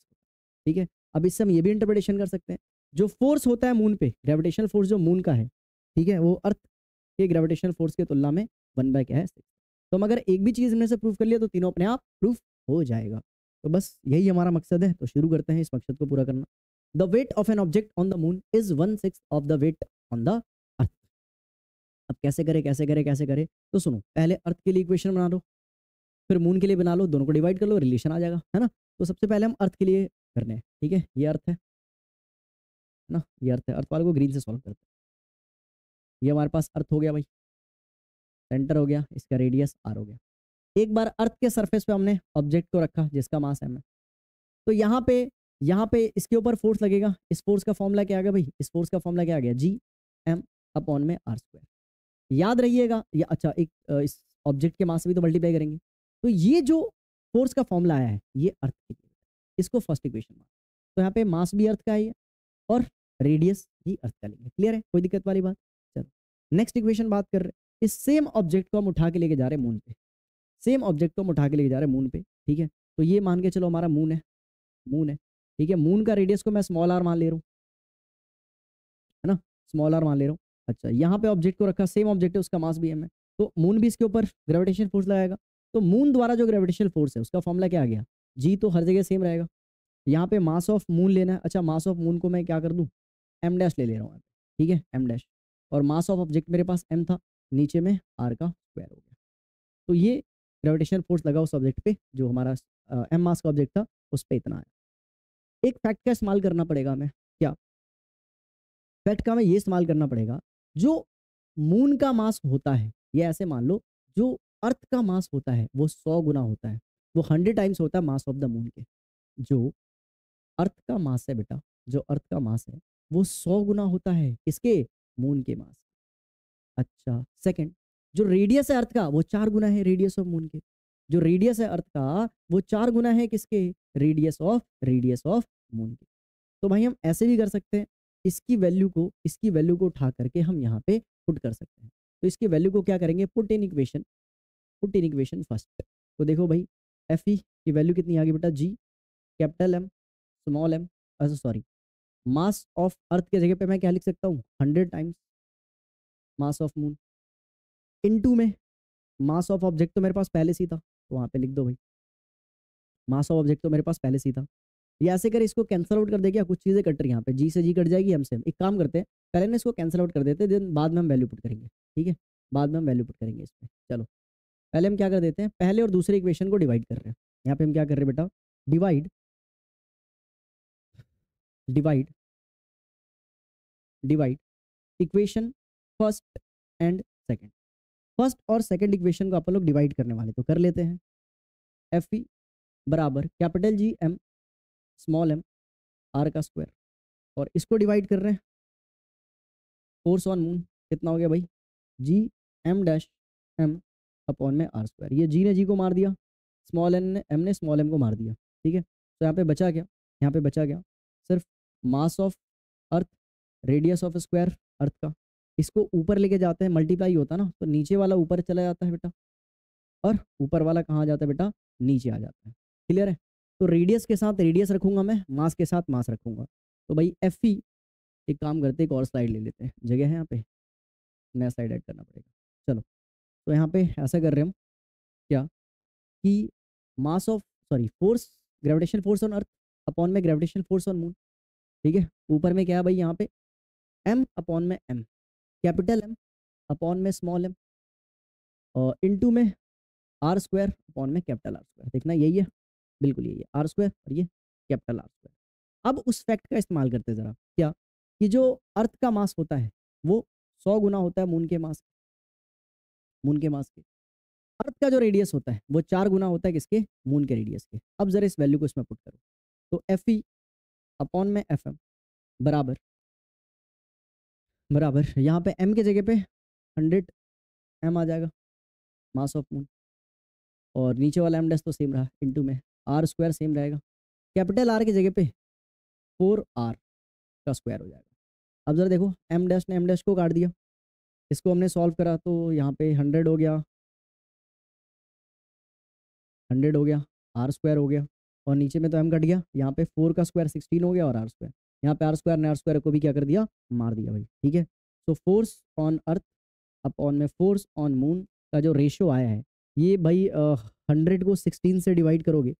ठीक है। अब इससे हम ये भी इंटरप्रिटेशन कर सकते हैं, जो फोर्स होता है मून पे, ग्रेविटेशनल फोर्स जो मून का है, ठीक है, वो अर्थ के ग्रेविटेशनल फोर्स के तुलना में 1/6। तो हम अगर एक भी चीज में से प्रूफ कर लिया तो तीनों अपने आप प्रूफ हो जाएगा। तो बस यही हमारा मकसद है, तो शुरू करते हैं इस मकसद को पूरा करना। The weight of an object on the moon is 1/6 of the weight on the earth. अब कैसे करें कैसे करें कैसे करें, तो सुनो, पहले अर्थ के लिए इक्वेशन बना लो, फिर मून के लिए बना लो, दोनों को डिवाइड कर लो, रिलेशन आ जाएगा, है ना। तो सबसे पहले हम अर्थ के लिए करने हैं, ठीक है, ये अर्थ है ना, ये अर्थ है, अर्थ वाले को ग्रीन से सॉल्व करते हैं। ये हमारे पास अर्थ हो गया भाई, सेंटर हो गया, इसका रेडियस आर हो गया। एक बार अर्थ के सरफेस पे हमने ऑब्जेक्ट को रखा जिसका मास m है, तो यहाँ पे इसके ऊपर फोर्स लगेगा, इस फोर्स का फॉर्मूला क्या आ गया भाई, इस फोर्स का फॉर्मूला क्या आ गया, जी एम अपॉन में आर स्क्वायर। याद रहिएगा, या अच्छा एक इस ऑब्जेक्ट के मास से भी तो मल्टीप्लाई करेंगे, तो ये जो फोर्स का फॉर्मूला आया है ये अर्थ के लिए, इसको फर्स्ट इक्वेशन मान। तो यहाँ पे मास भी अर्थ का है और रेडियस भी अर्थ का लेंगे, क्लियर है, कोई दिक्कत वाली बात। चलो नेक्स्ट इक्वेशन बात कर रहे हैं, इस सेम ऑब्जेक्ट को हम उठा के लेके जा रहे हैं मून पे, सेम ऑब्जेक्ट को हम उठा के लेके जा रहे हैं मून पे, ठीक है। तो ये मान के चलो हमारा मून है, मून है, ठीक है, मून का रेडियस को मैं स्मॉल आर मान ले रहा हूँ, है ना, स्मॉल आर मान ले रहा हूँ। अच्छा यहाँ पे ऑब्जेक्ट को रखा, सेम ऑब्जेक्ट है, उसका मास भी एम है, तो मून भी इसके ऊपर ग्रेविटेशन फोर्स लगाएगा। तो मून द्वारा जो ग्रेविटेशनल फोर्स है उसका फॉर्मूला क्या आ गया, जी तो हर जगह सेम रहेगा। यहाँ पे मास ऑफ मून लेना है, अच्छा मास ऑफ मून को मैं क्या कर दूँ, एम डैश ले ले रहा हूँ, ठीक है, एम डैश, और मास ऑफ ऑब्जेक्ट मेरे पास एम था, नीचे में आर का स्क्वायर हो गया। तो ये ग्रेविटेशनल फोर्स लगा उस ऑब्जेक्ट पे जो हमारा एम मास का ऑब्जेक्ट था, उस पर इतना है। एक फैक्ट का इस्तेमाल करना पड़ेगा हमें, क्या फैक्ट का हमें ये इस्तेमाल करना पड़ेगा, जो मून का मास होता है, ये ऐसे मान लो, जो अर्थ का मास होता है वो 100 गुना होता है, वो 100 टाइम्स होता है मास ऑफ द मून के। जो अर्थ का मास है बेटा, जो अर्थ का मास है वो 100 गुना होता है, किसके, मून के मास। अच्छा, सेकंड, जो रेडियस है अर्थ का वो 4 गुना है रेडियस ऑफ मून के। जो रेडियस है अर्थ का वो 4 गुना है किसके? रेडियस ऑफ मून के। तो भाई हम ऐसे भी कर सकते हैं, इसकी वैल्यू को उठा करके हम यहाँ पे पुट कर सकते हैं। तो इसकी वैल्यू को क्या करेंगे? Put in equation first. तो देखो भाई, एफ ई की वैल्यू कितनी आ गई बेटा? G capital M small M, अच्छा सॉरी, मास ऑफ अर्थ के जगह पे मैं क्या लिख सकता हूँ? 100 times mass of moon. Into में मास ऑफ ऑब्जेक्ट तो मेरे पास पहले से ही था, तो वहाँ पे लिख दो भाई, मास ऑफ ऑब्जेक्ट तो मेरे पास पहले से ही था। ये ऐसे कर इसको कैंसिल आउट कर दे, क्या कुछ चीज़ें कट रही हैं यहाँ पे, जी से जी कट जाएगी, एम से एम। एक काम करते हैं, पहले ना इसको कैंसिल आउट कर देते हैं, देन बाद में हम वैल्यू पुट करेंगे, ठीक है? बाद में हम वैल्यू पुट करेंगे इसमें। चलो पहले हम क्या कर देते हैं, पहले और दूसरे इक्वेशन को डिवाइड कर रहे हैं। यहाँ पे हम क्या कर रहे हैं बेटा? Divide divide divide equation first and second. First और सेकंड इक्वेशन को अपन लोग डिवाइड करने वाले, तो कर लेते हैं। एफ ई बराबर capital G M small M R का स्क्वायर, और इसको डिवाइड कर रहे हैं फोर्स ऑन मून। कितना हो गया भाई? G M dash M upon में आर स्क्वायर। ये जी ने जी को मार दिया, स्मॉल एन ने एम ने स्मॉल एम को मार दिया, ठीक है? तो यहाँ पे बचा क्या? यहाँ पे बचा क्या? सिर्फ mass of earth, radius of square earth का। इसको ऊपर लेके जाते हैं, मल्टीप्लाई होता है ना, तो नीचे वाला ऊपर चला जाता है बेटा, और ऊपर वाला कहाँ आ जाता है बेटा? नीचे आ जाता है। क्लियर है? तो रेडियस के साथ रेडियस रखूंगा मैं, मास के साथ मास रखूंगा। तो भाई एफ ई, एक काम करते हैं, एक और स्लाइड ले लेते हैं, जगह है यहाँ पे, नया स्लाइड ऐड करना पड़ेगा। चलो, तो यहाँ पे ऐसा कर रहे हैं हम क्या, कि mass of sorry force, gravitational force on earth upon में ग्रेविटेशनल फोर्स ऑन मून, ठीक है? ऊपर में क्या है भाई? यहाँ पे एम अपॉन में एम, कैपिटल एम अपॉन में स्मॉल एम, और इनटू में आर स्क्वायर अपॉन में कैपिटल आर स्क्वायर। देखना यही है, बिल्कुल यही है, आर स्क्वायर और ये कैपिटल आर स्क्वायर। अब उस फैक्ट का इस्तेमाल करते हैं जरा, क्या, कि जो अर्थ का मास होता है वो 100 गुना होता है मून के मास के। अर्थ का जो रेडियस होता है वो 4 गुना होता है किसके? मून के रेडियस के। अब जरा इस वैल्यू को इसमें पुट करो, तो एफ ई अपॉन में एफ एम बराबर बराबर यहाँ पे एम के जगह पे 100 एम आ जाएगा, मास ऑफ मून, और नीचे वाला एम डैश तो सेम रहा, इनटू में आर स्क्वायर सेम रहेगा, कैपिटल आर की जगह पे 4r का स्क्वायर हो जाएगा। अब जरा देखो, एम डैश ने एम डैश को काट दिया, इसको हमने सॉल्व करा तो यहाँ पे 100 हो गया, 100 हो गया, आर स्क्वायर हो गया, और नीचे में तो एम कट गया, यहाँ पे 4 का स्क्वायर 16 हो गया, और आर स्क्वायर, यहाँ पे आर स्क्वायर ने आर स्क्वायर को भी क्या कर दिया? मार दिया भाई, ठीक है? तो फोर्स ऑन अर्थ अपॉन में फोर्स ऑन मून का जो रेशियो आया है, ये भाई 100 को 16 से डिवाइड करोगे,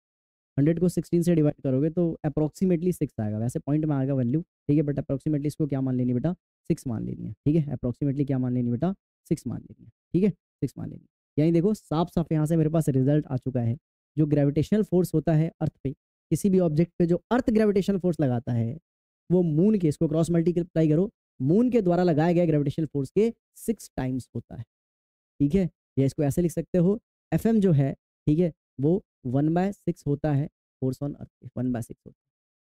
100 को 16 से डिवाइड करोगे तो अप्रोक्सीमेटली 6 आएगा। वैसे पॉइंट में आएगा वैल्यू, ठीक है, बट अप्रोक्सीमेटली इसको क्या मान लेनी बेटा? 6 मान लेनी है, ठीक है? अप्रोक्सीमेटली क्या मान लेनी बेटा? 6 मान लेनी है, ठीक है? 6 मान लेनी है। यानी देखो साफ साफ यहाँ से मेरे पास रिजल्ट आ चुका है। जो ग्रेविटेशनल फोर्स होता है अर्थ पे, किसी भी ऑब्जेक्ट पे जो अर्थ ग्रेविटेशनल फोर्स लगाता है, वो मून के, इसको क्रॉस मल्टीप्लाई करो, मून के द्वारा लगाए गए ग्रेविटेशनल फोर्स के 6 टाइम्स होता है, ठीक है? या इसको ऐसे लिख सकते हो, एफ एम जो है, ठीक है, वो 1/6 होता है फोर्स ऑन अर्थ के, 1/6 होता है,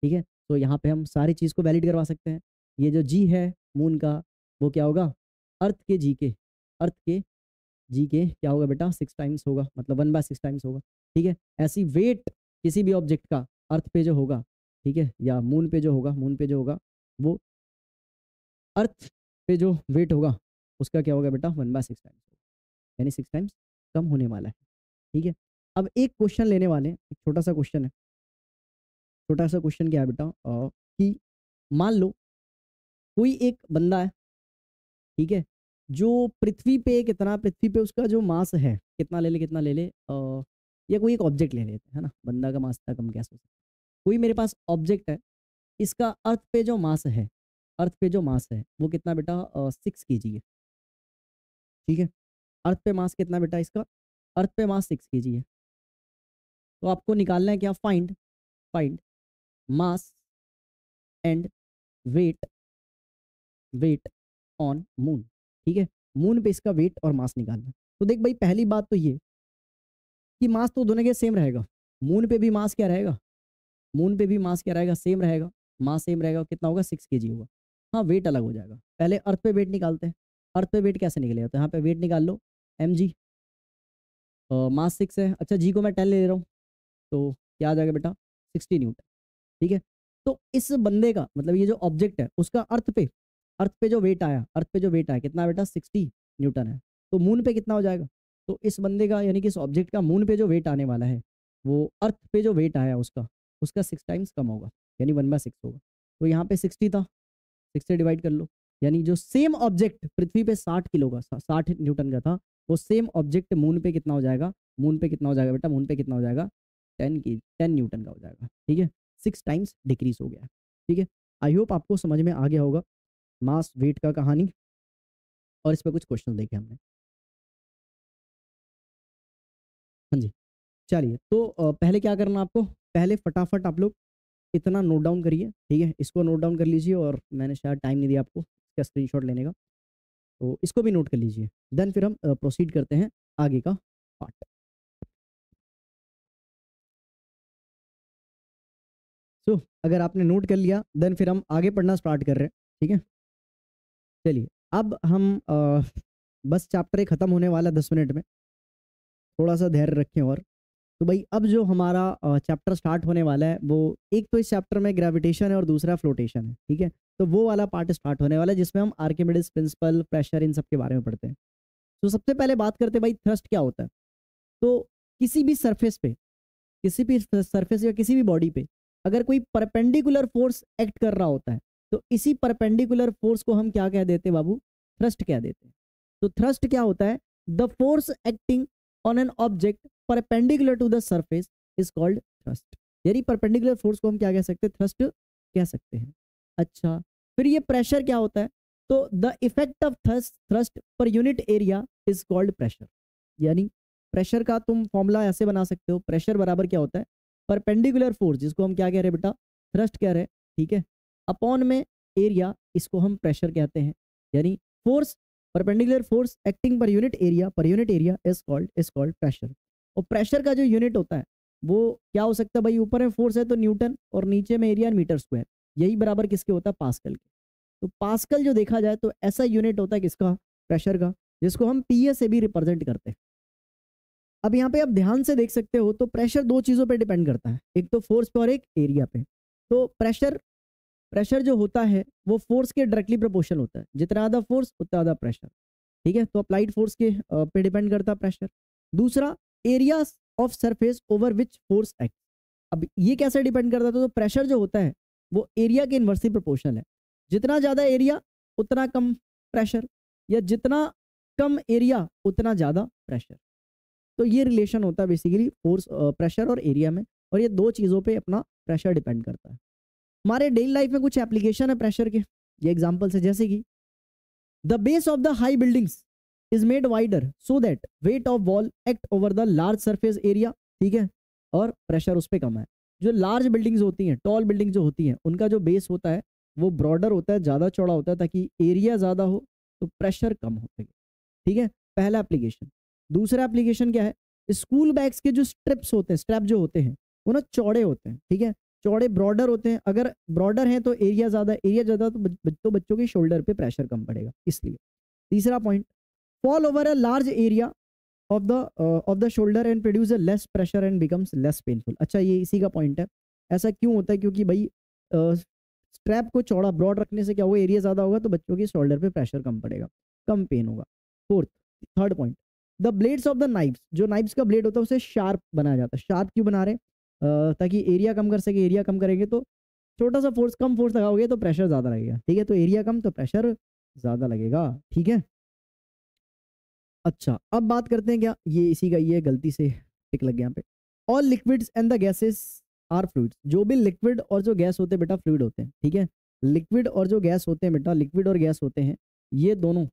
ठीक है? तो यहाँ पे हम सारी चीज़ को वैलिड करवा सकते हैं। ये जो जी है मून का, वो क्या होगा? अर्थ के जी के क्या होगा बेटा? 6 टाइम्स होगा, मतलब 1/6 टाइम्स होगा, ठीक है? ऐसी वेट किसी भी ऑब्जेक्ट का अर्थ पे जो होगा, ठीक है, या मून पे जो होगा वो अर्थ पे जो वेट होगा उसका क्या होगा बेटा? 1/6 टाइम्स होगा, यानी 6 टाइम्स कम होने वाला है, ठीक है? अब एक क्वेश्चन लेने वाले हैं, एक छोटा सा क्वेश्चन है। छोटा सा क्वेश्चन क्या है बेटा? कि मान लो कोई एक बंदा है, ठीक है, जो पृथ्वी पे उसका जो मास है, कितना ले ले, या कोई एक ऑब्जेक्ट ले लेते हैं, है ना, बंदा का मास इतना कम कैसे हो सकता है? कोई मेरे पास ऑब्जेक्ट है, इसका अर्थ पे जो मास है वो कितना बेटा? 6 kg है, ठीक है? अर्थ पे मास कितना बेटा इसका? अर्थ पे मास 6 kg है। तो आपको निकालना है क्या? Find mass and weight weight on moon, ठीक है? मून पे इसका वेट और मास निकालना है। तो देख भाई, पहली बात तो ये कि मास तो दोनों के सेम रहेगा। मून पे भी मास क्या रहेगा? सेम रहेगा, मास सेम रहेगा, कितना होगा? 6 kg होगा। हाँ वेट अलग हो जाएगा। पहले अर्थ पे वेट निकालते हैं। अर्थ पे वेट कैसे निकलेगा, तो यहाँ पे वेट निकाल लो, mg, मास 6 है। अच्छा जी को मैं 10 ले रहा हूँ, तो क्या आ जाएगा बेटा, 60 न्यूटन। ठीक है, तो इस बंदे का मतलब ये जो ऑब्जेक्ट है उसका अर्थ पे जो वेट आया, अर्थ पे जो वेट आया कितना बेटा, 60 न्यूटन है। तो मून पे कितना हो जाएगा, तो इस बंदे का यानी कि इस ऑब्जेक्ट का मून पे जो वेट आने वाला है वो अर्थ पे जो वेट आया उसका उसका 6 टाइम्स कम होगा, यानी 1/6 होगा। तो यहाँ पे 60 था, 6 से डिवाइड कर लो, यानी जो सेम ऑब्जेक्ट पृथ्वी पे 60 किलो का 60 न्यूटन का था, वो सेम ऑब्जेक्ट मून पे कितना हो जाएगा, मून पे कितना हो जाएगा बेटा, मून पे कितना हो जाएगा, 10 न्यूटन का हो जाएगा। ठीक है, 6 टाइम्स डिक्रीज हो गया। ठीक है, आई होप आपको समझ में आ गया होगा मास वेट का कहानी, और इस पर कुछ क्वेश्चन देखे हमने। हाँ जी, चलिए तो पहले क्या करना आपको, पहले फटाफट आप लोग इतना नोट डाउन करिए। ठीक है, इसको नोट डाउन कर लीजिए, और मैंने शायद टाइम नहीं दिया आपको इसका स्क्रीनशॉट लेने का, तो इसको भी नोट कर लीजिए। देन फिर हम प्रोसीड करते हैं आगे का पार्ट। सो अगर आपने नोट कर लिया देन फिर हम आगे पढ़ना स्टार्ट कर रहे हैं। ठीक है, चलिए अब हम बस चैप्टर 1 खत्म होने वाला 10 मिनट में, थोड़ा सा धैर्य रखें। और तो भाई अब जो हमारा चैप्टर स्टार्ट होने वाला है वो, एक तो इस चैप्टर में ग्रेविटेशन है और दूसरा फ्लोटेशन है। ठीक है, तो वो वाला पार्ट स्टार्ट होने वाला है जिसमें हम आर्किमिडीज प्रिंसिपल, प्रेशर, इन सब के बारे में पढ़ते हैं। तो सबसे पहले बात करते हैं भाई थ्रस्ट क्या होता है। तो किसी भी सरफेस पे, किसी भी सरफेस या किसी भी बॉडी पे अगर कोई परपेंडिकुलर फोर्स एक्ट कर रहा होता है, तो इसी परपेंडिकुलर फोर्स को हम क्या कह देते हैं बाबू, थ्रस्ट कह देते हैं। तो थ्रस्ट क्या होता है, the force acting on an object perpendicular to the surface is called thrust. यानी परपेंडिकुलर फोर्स को हम क्या कह सकते हैं, थ्रस्ट कह सकते हैं। अच्छा, फिर ये प्रेशर क्या होता है, तो the effect of thrust per unit area is called pressure. यानी प्रेशर का तुम फॉर्मूला ऐसे बना सकते हो, प्रेशर बराबर क्या होता है, परपेंडिकुलर फोर्स जिसको हम क्या कह रहे हैं बेटा, थ्रस्ट कह रहे हैं। ठीक है, अपॉन में एरिया, इसको हम प्रेशर कहते हैं। यानी force, perpendicular force acting per unit area is called pressure. और प्रेशर का जो यूनिट होता है वो क्या हो सकता है भाई, ऊपर में फोर्स है तो न्यूटन, और नीचे में एरिया मीटर स्क्वायर, यही बराबर किसके होता है, पास्कल के। तो पास्कल जो देखा जाए तो ऐसा यूनिट होता है किसका, प्रेशर का, जिसको हम पीए से भी रिप्रेजेंट करते हैं। अब यहाँ पे आप ध्यान से देख सकते हो तो प्रेशर दो चीजों पे डिपेंड करता है, एक तो फोर्स पे और एक एरिया पे। तो प्रेशर प्रेशर जो होता है वो फोर्स के डायरेक्टली प्रोपोर्शनल होता है, जितना ज़्यादा फोर्स उतना ज़्यादा प्रेशर। ठीक है, तो अप्लाइड फोर्स के पे डिपेंड करता है प्रेशर। दूसरा, area of surface over which force act. अब ये कैसे डिपेंड करता है, तो प्रेशर जो होता है वो एरिया के इन्वर्सली प्रोपोर्शनल है। जितना ज़्यादा एरिया उतना कम प्रेशर, या जितना कम एरिया उतना ज़्यादा प्रेशर। तो ये रिलेशन होता है बेसिकली फोर्स, प्रेशर और एरिया में, और ये दो चीज़ों पे अपना प्रेशर डिपेंड करता है। हमारे डेली लाइफ में कुछ एप्लीकेशन है प्रेशर के, ये एग्जांपल्स है, जैसे कि the base of the high buildings is made wider so that weight of wall act over the large surface area. ठीक है, और प्रेशर उस पर कम है। जो लार्ज बिल्डिंग्स होती हैं, टॉल बिल्डिंग जो होती हैं, उनका जो बेस होता है वो ब्रॉडर होता है, ज़्यादा चौड़ा होता है, ताकि एरिया ज़्यादा हो तो प्रेशर कम हो सके। ठीक है, पहला एप्लीकेशन। दूसरा एप्लीकेशन क्या है, स्कूल बैग्स के जो स्ट्रिप्स होते हैं, स्ट्रैप जो होते हैं, वो ना चौड़े होते हैं। ठीक है, चौड़े ब्रॉडर होते हैं, अगर ब्रॉडर है तो एरिया ज़्यादा, एरिया ज़्यादा तो बच्चों के शोल्डर पे प्रेशर कम पड़ेगा, इसलिए। तीसरा point, fall over a large area of the shoulder and produce a less pressure and becomes less painful. अच्छा, ये इसी का पॉइंट है। ऐसा क्यों होता है, क्योंकि भाई स्ट्रैप को चौड़ा ब्रॉड रखने से क्या होगा, एरिया ज़्यादा होगा तो बच्चों के शोल्डर पे प्रेशर कम पड़ेगा, कम पेन होगा। Third point, the blades of the knifes, जो नाइफ्स का ब्लेड होता है उसे शार्प बनाया जाता है। शार्प क्यों बना रहे, ताकि एरिया कम कर सके। एरिया कम करेंगे तो छोटा सा फोर्स, कम फोर्स लगाओगे तो प्रेशर ज़्यादा लगेगा। ठीक है, तो एरिया कम तो प्रेशर ज़्यादा लगेगा। ठीक है, अच्छा अब बात करते हैं, क्या ये इसी का, ये गलती से टिक लग गया यहाँ पे। All liquids and the gases are fluids. जो भी लिक्विड और जो गैस होते हैं बेटा, फ्लूइड होते हैं। ठीक है, लिक्विड और जो गैस होते हैं बेटा, लिक्विड और गैस होते हैं, ये दोनों,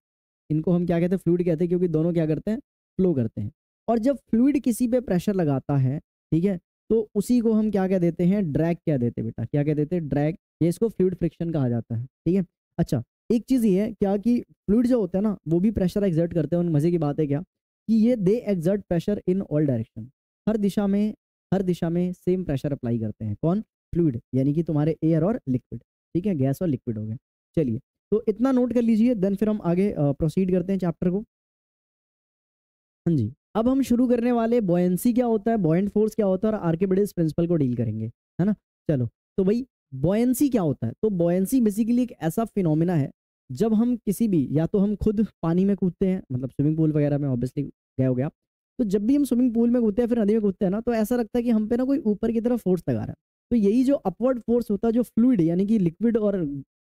इनको हम क्या कहते हैं, फ्लूइड कहते हैं, क्योंकि दोनों क्या करते हैं, फ्लो करते हैं। और जब फ्लूइड किसी पे प्रेशर लगाता है, ठीक है, तो उसी को हम क्या कह देते हैं, ड्रैग कह देते हैं बेटा। क्या कह देते हैं, ड्रैग। ये इसको फ्लूइड फ्रिक्शन कहा जाता है। ठीक है, अच्छा एक चीज़ ये है क्या, कि फ्लूइड जो होता है ना वो भी प्रेशर एक्सर्ट करते हैं। और मजे की बात है क्या, कि ये they exert pressure in all direction. हर दिशा में सेम प्रेशर अप्लाई करते हैं। कौन, फ्लूइड, यानी कि तुम्हारे एयर और लिक्विड। ठीक है, गैस और लिक्विड हो गए। चलिए तो इतना नोट कर लीजिए, देन फिर हम आगे प्रोसीड करते हैं चैप्टर को। हाँ जी, अब हम शुरू करने वाले बॉयंसी क्या होता है, बॉयंट फोर्स क्या होता है और आर्किमिडीज प्रिंसिपल को डील करेंगे, है ना। चलो, तो भाई बॉयंसी क्या होता है, तो बॉयंसी बेसिकली एक ऐसा फिनोमिना है जब हम किसी भी, या तो हम खुद पानी में कूदते हैं, मतलब स्विमिंग पूल वगैरह में ऑब्वियसली गए हो गया, तो जब भी हम स्विमिंग पूल में कूदते हैं फिर नदी में कूदते हैं ना, तो ऐसा लगता है कि हम पे ना कोई ऊपर की तरफ फोर्स लगा रहा है। तो यही जो अपवर्ड फोर्स होता है, जो फ्लूइड यानी कि लिक्विड और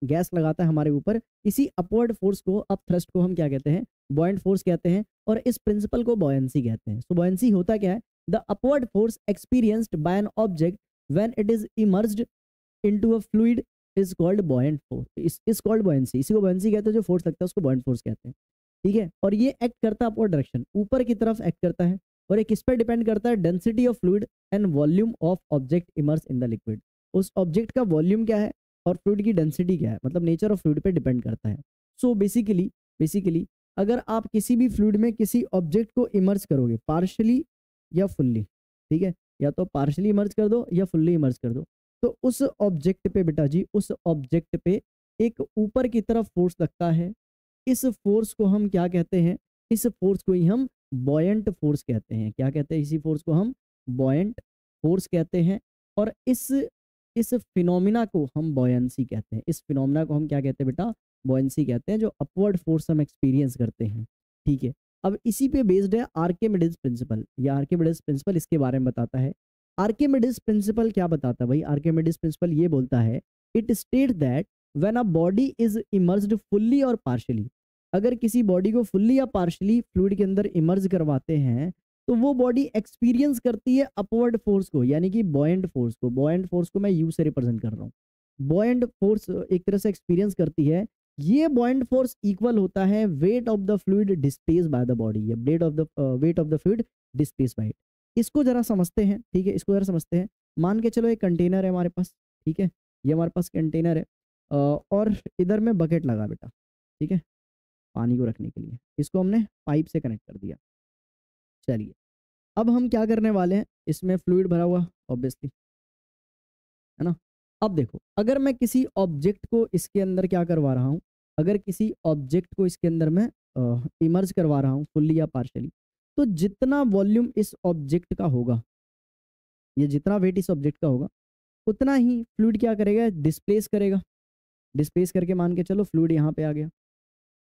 गैस लगाता है हमारे ऊपर, इसी अपवर्ड फोर्स को, अप थ्रस्ट को हम क्या कहते हैं, बॉयंट फोर्स कहते हैं। और इस प्रिंसिपल को बॉयंसी कहते हैं। सो बॉयंसी होता क्या है, the upward force experienced bye an object when it is emerged into a fluid is called buoyant force, is called buoyancy. इसी को बॉयंसी कहते हैं, जो फोर्स लगता है उसको बॉयंट फोर्स कहते हैं, ठीक है। और ये एक्ट करता है अपवर्ड डायरेक्शन, ऊपर की तरफ एक्ट करता है, और ये किस पर डिपेंड करता है, density of fluid and volume of object immerse in the liquid. उस ऑब्जेक्ट का वॉल्यूम क्या है और फ्लूइड की डेंसिटी क्या है, मतलब नेचर ऑफ फ्लूइड पे डिपेंड करता है। सो बेसिकली अगर आप किसी भी फ्लूइड में किसी ऑब्जेक्ट को इमर्ज करोगे, पार्शली या फुल्ली, ठीक है, या तो पार्शली इमर्ज कर दो या फुल्ली इमर्ज कर दो, तो उस ऑब्जेक्ट पे बेटा जी, उस ऑब्जेक्ट पे एक ऊपर की तरफ फोर्स लगता है। इस फोर्स को हम क्या कहते हैं, इस फोर्स को ही हम बॉयंट फोर्स कहते हैं। क्या कहते हैं, इसी फोर्स को हम बॉयंट फोर्स कहते हैं। और इस फिनोमिना को हम बॉयंसी कहते हैं। इस फिनोमिना को हम क्या कहते हैं बेटा, बॉयंसी कहते हैं, जो अपवर्ड फोर्स हम एक्सपीरियंस करते हैं, ठीक है। अब इसी पे बेस्ड है आर्किमिडीज प्रिंसिपल। या आर्किमिडीज प्रिंसिपल इसके बारे में बताता है। आर्किमिडीज प्रिंसिपल क्या बताता है भाई, आर्किमिडीज प्रिंसिपल ये बोलता है, it state that when a body is emerged fully और पार्शियली, अगर किसी बॉडी को फुल्ली या पार्शियली फ्लूइड के अंदर इमर्ज करवाते हैं, तो वो बॉडी एक्सपीरियंस करती है अपवर्ड फोर्स को, यानी कि बॉयंट फोर्स को। बॉयंट फोर्स को मैं यू से रिप्रेजेंट कर रहा हूँ। बॉयंट फोर्स एक तरह से एक्सपीरियंस करती है। ये बॉयंट फोर्स इक्वल होता है weight of the fluid displace by the body, या weight of the fluid displace by it. इसको जरा समझते हैं, ठीक है, इसको जरा समझते हैं। मान के चलो एक कंटेनर है हमारे पास, ठीक है, ये हमारे पास कंटेनर है, और इधर में बकेट लगा बेटा, ठीक है, पानी को रखने के लिए। इसको हमने पाइप से कनेक्ट कर दिया। चलिए, अब हम क्या करने वाले हैं, इसमें फ्लूइड भरा हुआ ऑब्वियसली, है ना। अब देखो, अगर मैं किसी ऑब्जेक्ट को इसके अंदर क्या करवा रहा हूँ, अगर किसी ऑब्जेक्ट को इसके अंदर मैं इमर्ज करवा रहा हूँ फुल्ली या पार्शियली, तो जितना वॉल्यूम इस ऑब्जेक्ट का होगा, ये जितना वेट इस ऑब्जेक्ट का होगा, उतना ही फ्लूइड क्या करेगा, डिस्प्लेस करेगा। डिस्प्लेस करके मान के चलो फ्लूइड यहाँ पे आ गया,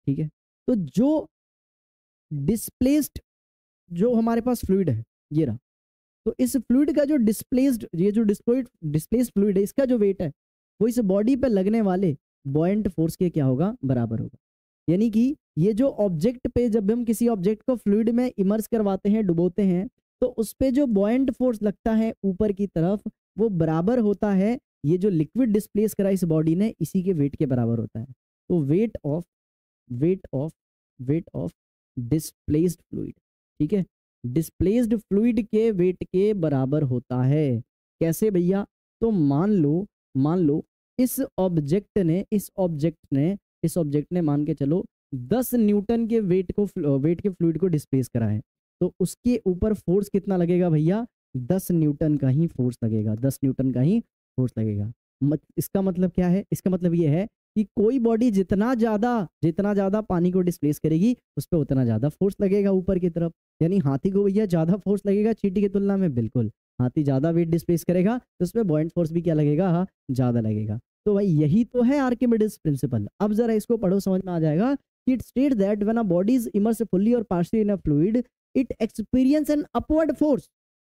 ठीक है। तो जो डिस्प्लेस्ड, जो हमारे पास फ्लूइड है ये रहा, तो इस फ्लूइड का जो डिस्प्लेस्ड, ये जो डिस्प्लेस्ड फ्लूइड है, इसका जो वेट है वो इस बॉडी पे लगने वाले बॉयंट फोर्स के क्या होगा, बराबर होगा। यानी कि ये जो ऑब्जेक्ट पे, जब हम किसी ऑब्जेक्ट को फ्लूइड में इमर्स करवाते हैं, डुबोते हैं, तो उस पे जो बॉयंट फोर्स लगता है ऊपर की तरफ, वो बराबर होता है, ये जो लिक्विड डिस्प्लेस करा इस बॉडी ने, इसी के वेट के बराबर होता है। तो weight of weight of displaced fluid, ठीक है, डिस्प्लेस्ड फ्लूइड के वेट के बराबर होता है। कैसे भैया, तो मान लो इस ऑब्जेक्ट ने मान के चलो 10 न्यूटन के वेट के फ्लूइड को डिस्प्लेस करा है, तो उसके ऊपर फोर्स कितना लगेगा भैया, 10 न्यूटन का ही फोर्स लगेगा, 10 न्यूटन का ही फोर्स लगेगा। इसका मतलब क्या है, इसका मतलब ये है कि कोई बॉडी जितना ज्यादा पानी को डिस्प्लेस करेगी, उस पर उतना ज्यादा फोर्स लगेगा ऊपर की तरफ। यानी हाथी को भैया ज्यादा फोर्स लगेगा चींटी की तुलना में, बिल्कुल, हाथी ज्यादा वेट डिस्प्लेस करेगा तो उस पर बॉयंट फोर्स भी क्या लगेगा, हाँ, ज्यादा लगेगा। तो भाई यही तो है आर्किमिडीज प्रिंसिपल। अब जरा इसको पढ़ो, समझ में आ जाएगा। It state that when a body is immersed fully और partially in a fluid, it experience an upward force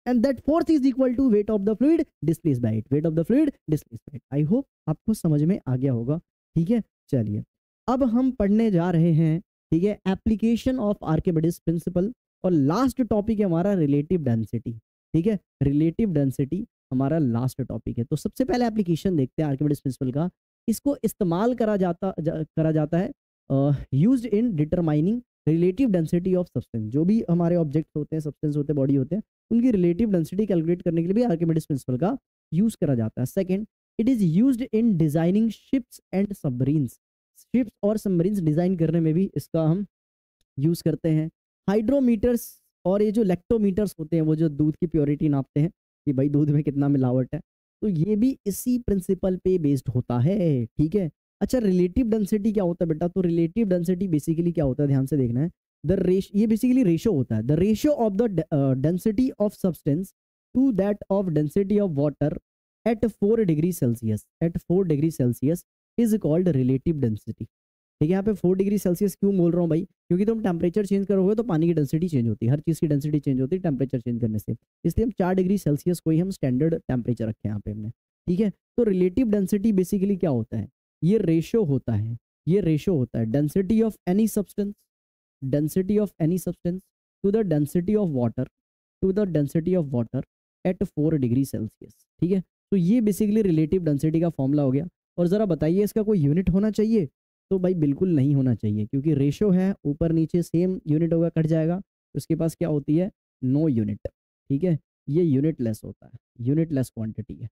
and that force is equal to weight of the fluid displaced by it। I hope आपको समझ में आ गया होगा, ठीक है। चलिए, अब हम पढ़ने जा रहे हैं, ठीक है, एप्लीकेशन ऑफ आर्किमिडीज प्रिंसिपल। और लास्ट टॉपिक है हमारा रिलेटिव डेंसिटी, ठीक है, रिलेटिव डेंसिटी हमारा लास्ट टॉपिक है। तो सबसे पहले एप्लीकेशन देखते हैं आर्किमिडीज प्रिंसिपल का। इसको इस्तेमाल करा जाता है used in determining relative density of substance. जो भी हमारे ऑब्जेक्ट होते हैं, सब्सटेंस होते हैं, बॉडी होते हैं, उनकी रिलेटिव डेंसिटी कैलकुलेट करने के लिए भी आर्किमिडीज प्रिंसिपल का यूज करा जाता है। Second, it is used in designing ships and submarines. Ships और सबमरीन्स डिजाइन करने में भी इसका हम यूज करते हैं। हाइड्रोमीटर्स और ये जो लेक्टोमीटर्स होते हैं, वो जो दूध की प्योरिटी नापते हैं कि भाई दूध में कितना मिलावट है, तो ये भी इसी प्रिंसिपल पे बेस्ड होता है, ठीक है। अच्छा रिलेटिव डेंसिटी क्या होता है बेटा, तो रिलेटिव डेंसिटी बेसिकली क्या होता है, ध्यान से देखना है। द रेश ये बेसिकली रेशो होता है, the ratio of the density of substance to that of density of water at 4 degree celsius, at 4 degree celsius is called relative density. ठीक है, यहाँ पे 4 डिग्री सेल्सियस क्यों बोल रहा हूँ भाई, क्योंकि तुम टेम्परेचर चेंज करोगे तो पानी की डेंसिटी चेंज होती है, हर चीज़ की डेंसिटी चेंज होती है टेम्परेचर चेंज करने से, इसलिए हम 4 डिग्री सेल्सियस को ही हम स्टैंडर्ड टेम्परेचर रखे हैं यहाँ पे हमने। ठीक है, तो रिलेटिव डेंसिटी बेसिकली क्या होता है, ये रेशो होता है, ये रेशो होता है density of any substance, density of any substance to the density of water, to the density of water at 4 degree celsius. ठीक है, तो ये बेसिकली रिलेटिव डेंसिटी का फॉर्मूला हो गया। और ज़रा बताइए इसका कोई यूनिट होना चाहिए, तो भाई बिल्कुल नहीं होना चाहिए, क्योंकि रेशो है, ऊपर नीचे सेम यूनिट होगा, कट जाएगा, उसके पास क्या होती है, नो यूनिट। ठीक है, ये यूनिट लेस होता है, यूनिट लेस क्वांटिटी है,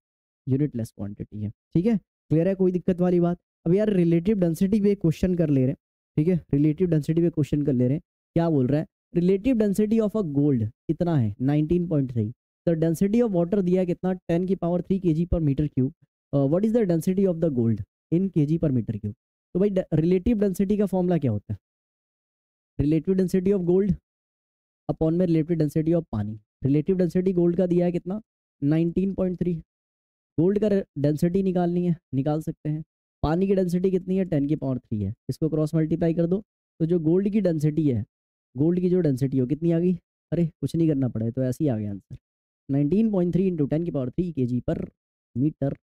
यूनिट लेस क्वांटिटी है। ठीक है, क्लियर है, कोई दिक्कत वाली बात। अब यार रिलेटिव डेंसिटी पे क्वेश्चन कर ले रहे हैं। ठीक है, रिलेटिव डेंसिटी पे क्वेश्चन कर ले रहे हैं, क्या बोल रहा है, relative density of a gold कितना है 19.3, द डेंसिटी ऑफ वाटर दिया है कितना 10⁻³ kg per metre cube, what is the density of the gold in kg per metre cube. तो भाई रिलेटिव डेंसिटी का फॉर्मूला क्या होता है, relative density of gold upon में relative density of pani. Relative density gold का दिया है कितना 19.3, गोल्ड का डेंसिटी निकालनी है, निकाल सकते हैं। पानी की डेंसिटी कितनी है 10⁻³ है, इसको क्रॉस मल्टीप्लाई कर दो, तो जो गोल्ड की डेंसिटी है, गोल्ड की जो डेंसिटी हो कितनी आ गई, अरे कुछ नहीं करना पड़े तो ऐसे ही आ गया answer 19.3 into 10⁻³ kg per metre.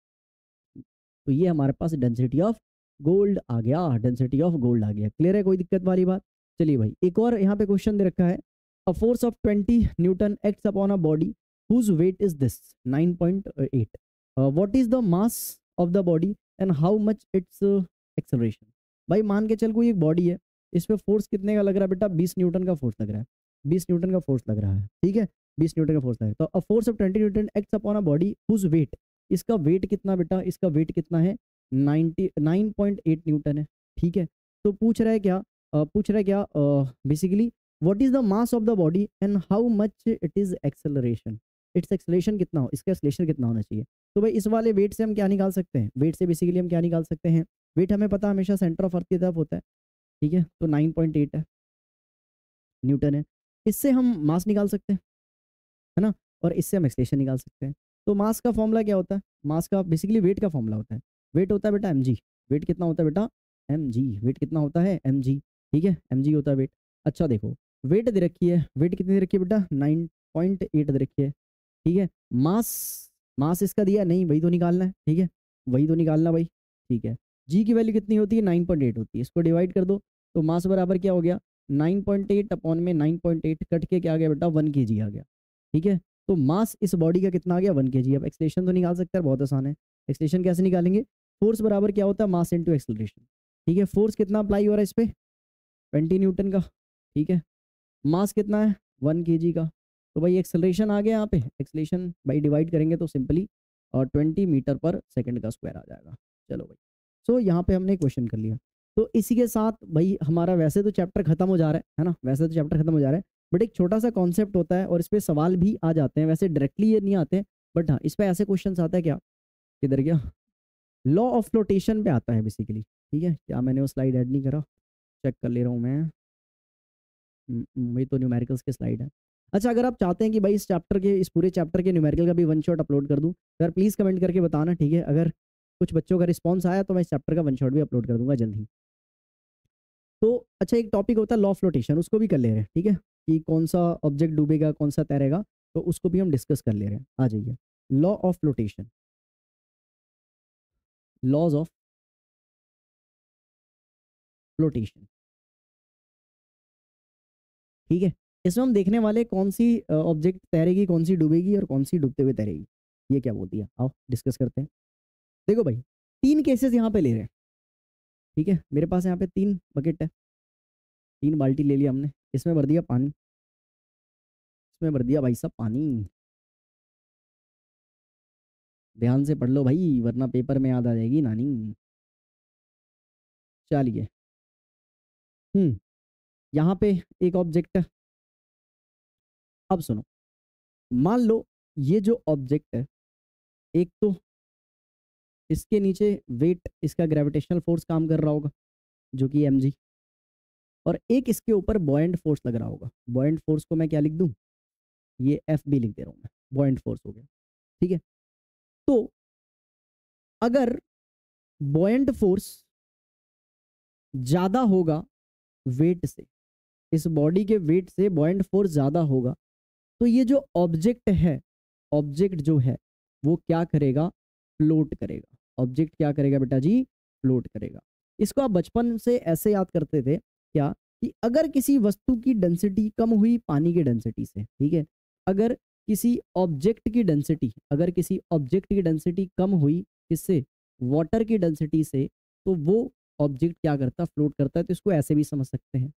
तो ये हमारे पास डेंसिटी ऑफ गोल्ड आ गया, डेंसिटी ऑफ गोल्ड आ गया। क्लियर है, कोई दिक्कत वाली बात। चलिए भाई एक और यहाँ पे क्वेश्चन दे रखा है, a force of 20 newton acts upon a body whose weight is this 9.8, what is the mass of the body and how much its acceleration. भाई मान के चल कोई एक बॉडी है, इस पे फोर्स कितने का लग रहा है बेटा, 20 न्यूटन का फोर्स लग रहा है, 20 न्यूटन का फोर्स लग रहा है। ठीक है, 20 न्यूटन का फोर्स लग रहा है, तो a force of 20 newton acts upon a body whose weight, इसका वेट कितना बेटा, इसका वेट कितना है 9.8 न्यूटन है। ठीक है, तो पूछ रहा है क्या, पूछ रहा है क्या basically what is the mass of the body and how much it is acceleration, it's acceleration कितना हो, इसका एक्सेलरेशन कितना होना चाहिए। तो भाई इस वाले वेट से हम क्या निकाल सकते हैं, वेट से बेसिकली हम क्या निकाल सकते हैं, वेट हमें पता हमेशा सेंटर ऑफ अर्थ की तरफ होता है। ठीक है, तो 9.8 है न्यूटन है, इससे हम मास निकाल सकते हैं, है ना, और इससे हम एक्सलेशन निकाल सकते हैं। तो मास का फॉर्मूला क्या होता है, मास का बेसिकली वेट का फॉर्मूला होता है, वेट होता है बेटा mg, वेट कितना होता है बेटा mg, वेट कितना होता है mg। ठीक है, mg होता है वेट। अच्छा देखो वेट दे रखी है, वेट कितनी दे रखी है बेटा 9.8 दे रखी है। ठीक है, मास, मास इसका दिया नहीं, वही तो निकालना है। ठीक है, वही तो निकालना भाई। ठीक है, जी की वैल्यू कितनी होती है 9.8 होती है, इसको डिवाइड कर दो, तो मास बराबर क्या हो गया 9.8 अपॉन में 9.8 कट के क्या आ गया बेटा 1 kg आ गया। ठीक है, तो मास इस बॉडी का कितना आ गया 1 kg। अब एक्सलेशन तो निकाल सकते हैं, बहुत आसान है। एक्सलेशन कैसे निकालेंगे, फोर्स बराबर क्या होता है मास इनटू एक्सेलरेशन। ठीक है, फोर्स कितना अप्लाई हो रहा है इस पे 20 न्यूटन का। ठीक है, मास कितना है 1 kg का, तो भाई एक्सेलरेशन आ गया यहाँ पे, एक्सेलरेशन भाई डिवाइड करेंगे तो सिंपली और 20 मीटर पर सेकंड का स्क्वायर आ जाएगा। चलो भाई, सो यहाँ पे हमने क्वेश्चन कर लिया। तो इसी के साथ भाई हमारा वैसे तो चैप्टर खत्म हो जा रहा है ना, वैसे तो चैप्टर खत्म हो जा रहा है, बट एक छोटा सा कॉन्सेप्ट होता है और इस पे सवाल भी आ जाते हैं, वैसे डायरेक्टली ये नहीं आते, बट हाँ इस पे ऐसे क्वेश्चन आता है क्या, किधर गया, लॉ ऑफ फ्लोटेशन पे आता है बेसिकली। ठीक है, क्या मैंने वो स्लाइड ऐड नहीं करा, चेक कर ले रहा हूँ मैं। वही तो न्यूमेरिकल्स के स्लाइड है। अच्छा अगर आप चाहते हैं कि भाई इस चैप्टर के, इस पूरे चैप्टर के न्यूमेरिकल का भी वन शॉट अपलोड कर दूं, तो यार प्लीज़ कमेंट करके बताना। ठीक है, अगर कुछ बच्चों का रिस्पॉन्स आया तो मैं इस चैप्टर का वन शॉट भी अपलोड कर दूंगा जल्द ही। तो अच्छा एक टॉपिक होता है लॉ ऑफ फ्लोटेशन, उसको भी कर ले रहे हैं। ठीक है, कि कौन सा ऑब्जेक्ट डूबेगा कौन सा तैरेगा, तो उसको भी हम डिस्कस कर ले रहे हैं। आ जाइए, law of flotation, laws of flotation. ठीक है, इसमें हम देखने वाले कौन सी ऑब्जेक्ट तैरेगी, कौन सी डूबेगी और कौन सी डूबते हुए तैरेगी, ये क्या बोलती है, आओ डिस्कस करते हैं। देखो भाई 3 केसेस यहाँ पे ले रहे हैं। ठीक है, मेरे पास यहाँ पे 3 बकेट है, 3 बाल्टी ले लिया हमने, इसमें भर दिया पानी, इसमें भर दिया भाई साहब पानी। ध्यान से पढ़ लो भाई वरना पेपर में याद आ जाएगी नानी। चलिए, यहाँ पे एक ऑब्जेक्ट है। अब सुनो, मान लो ये जो ऑब्जेक्ट है, एक तो इसके नीचे वेट, इसका ग्रेविटेशनल फोर्स काम कर रहा होगा जो कि mg, और एक इसके ऊपर बॉयंट फोर्स लग रहा होगा। बॉयंट फोर्स को मैं क्या लिख दूं, ये एफ बी लिख दे रहा हूं मैं, बॉयंट फोर्स हो गया। ठीक है, तो अगर बॉयंट फोर्स ज्यादा होगा वेट से, इस बॉडी के वेट से बॉयंट फोर्स ज्यादा होगा, तो ये जो ऑब्जेक्ट है, ऑब्जेक्ट जो है वो क्या करेगा, फ्लोट करेगा। ऑब्जेक्ट क्या करेगा बेटा जी, फ्लोट करेगा। इसको आप बचपन से ऐसे याद करते थे क्या, कि अगर किसी वस्तु की डेंसिटी कम हुई पानी की डेंसिटी से, ठीक है, अगर किसी ऑब्जेक्ट की डेंसिटी, अगर किसी ऑब्जेक्ट की डेंसिटी कम हुई किससे, वाटर की डेंसिटी से, तो वो ऑब्जेक्ट क्या करता, फ्लोट करता है। तो इसको ऐसे भी समझ सकते हैं।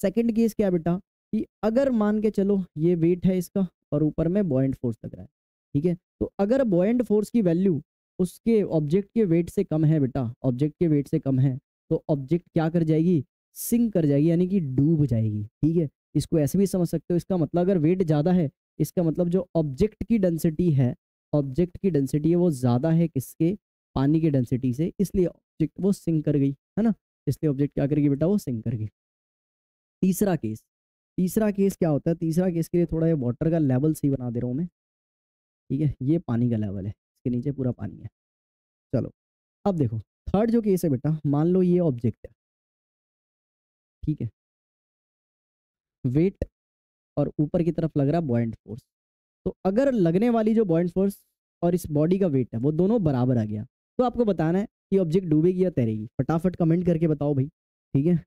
सेकंड केस क्या है बेटा, कि अगर मान के चलो ये वेट है इसका और ऊपर में बॉयंट फोर्स लग रहा है, ठीक है, तो अगर बॉयंट फोर्स की वैल्यू उसके ऑब्जेक्ट के वेट से कम है बेटा, ऑब्जेक्ट के वेट से कम है, तो ऑब्जेक्ट क्या कर जाएगी, सिंक कर जाएगी, यानी कि डूब जाएगी। ठीक है, इसको ऐसे भी समझ सकते हो। इसका मतलब अगर वेट ज़्यादा है, इसका मतलब जो ऑब्जेक्ट की डेंसिटी है, ऑब्जेक्ट की डेंसिटी है वो ज़्यादा है किसके, पानी की डेंसिटी से, इसलिए ऑब्जेक्ट वो सिंक कर गई, है ना। इसलिए ऑब्जेक्ट क्या करेगी बेटा, वो सिंक कर गई। तीसरा केस, तीसरा केस क्या होता है, तीसरा केस के लिए थोड़ा ये वाटर का लेवल सही बना दे रहा हूँ मैं। ठीक है, ये पानी का लेवल है, इसके नीचे पूरा पानी है। चलो अब देखो, थर्ड जो केस है बेटा, मान लो ये ऑब्जेक्ट है, ठीक है, वेट और ऊपर की तरफ लग रहा है बॉयंट फोर्स। तो अगर लगने वाली जो बॉयंट फोर्स और इस बॉडी का वेट है वो दोनों बराबर आ गया, तो आपको बताना है कि ऑब्जेक्ट डूबेगी या तैरेगी। फटाफट कमेंट करके बताओ भाई। ठीक है,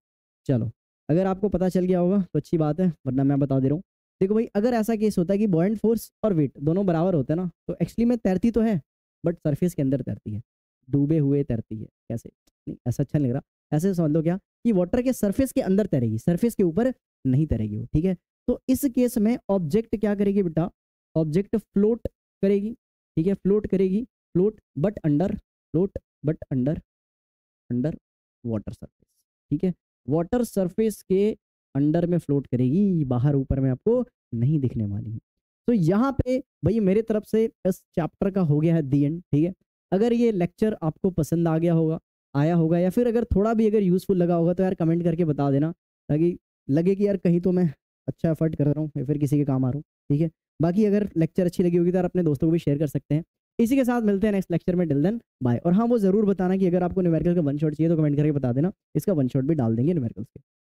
चलो अगर आपको पता चल गया होगा तो अच्छी बात है, वरना मैं बता दे रहा हूँ। देखो भाई, अगर ऐसा केस होता है कि बॉयंट फोर्स और वेट दोनों बराबर होते हैं ना, तो एक्चुअली में तैरती तो है बट सरफेस के अंदर तैरती है, डूबे हुए तैरती है। कैसे, नहीं ऐसा अच्छा नहीं लग रहा, ऐसे समझ लो क्या, कि वाटर के सरफेस के अंदर तैरेगी, सरफेस के ऊपर नहीं तैरेगी वो। ठीक है, तो इस केस में ऑब्जेक्ट क्या करेगी बेटा, ऑब्जेक्ट फ्लोट करेगी। ठीक है, फ्लोट करेगी, float but under, float but under, under water surface. ठीक है, वाटर सरफेस के अंडर में फ्लोट करेगी, बाहर ऊपर में आपको नहीं दिखने वाली है। तो यहाँ पे भाई मेरे तरफ से इस चैप्टर का हो गया है दी एंड। ठीक है, अगर ये लेक्चर आपको पसंद आ गया होगा, आया होगा, या फिर अगर थोड़ा भी अगर यूजफुल लगा होगा, तो यार कमेंट करके बता देना, ताकि लगे कि यार कहीं तो मैं अच्छा एफर्ट कर रहा हूँ या फिर किसी के काम आ रहा हूँ। ठीक है, बाकी अगर लेक्चर अच्छी लगी होगी तो यार अपने दोस्तों को भी शेयर कर सकते हैं। इसी के साथ मिलते हैं नेक्स्ट लेक्चर में, टिल देन बाय। और हाँ, वो जरूर बताना कि अगर आपको न्यूमेरिकल का वन शॉट चाहिए तो कमेंट करके बता देना, इसका वन शॉट भी डाल देंगे न्यूमेरिकल्स के।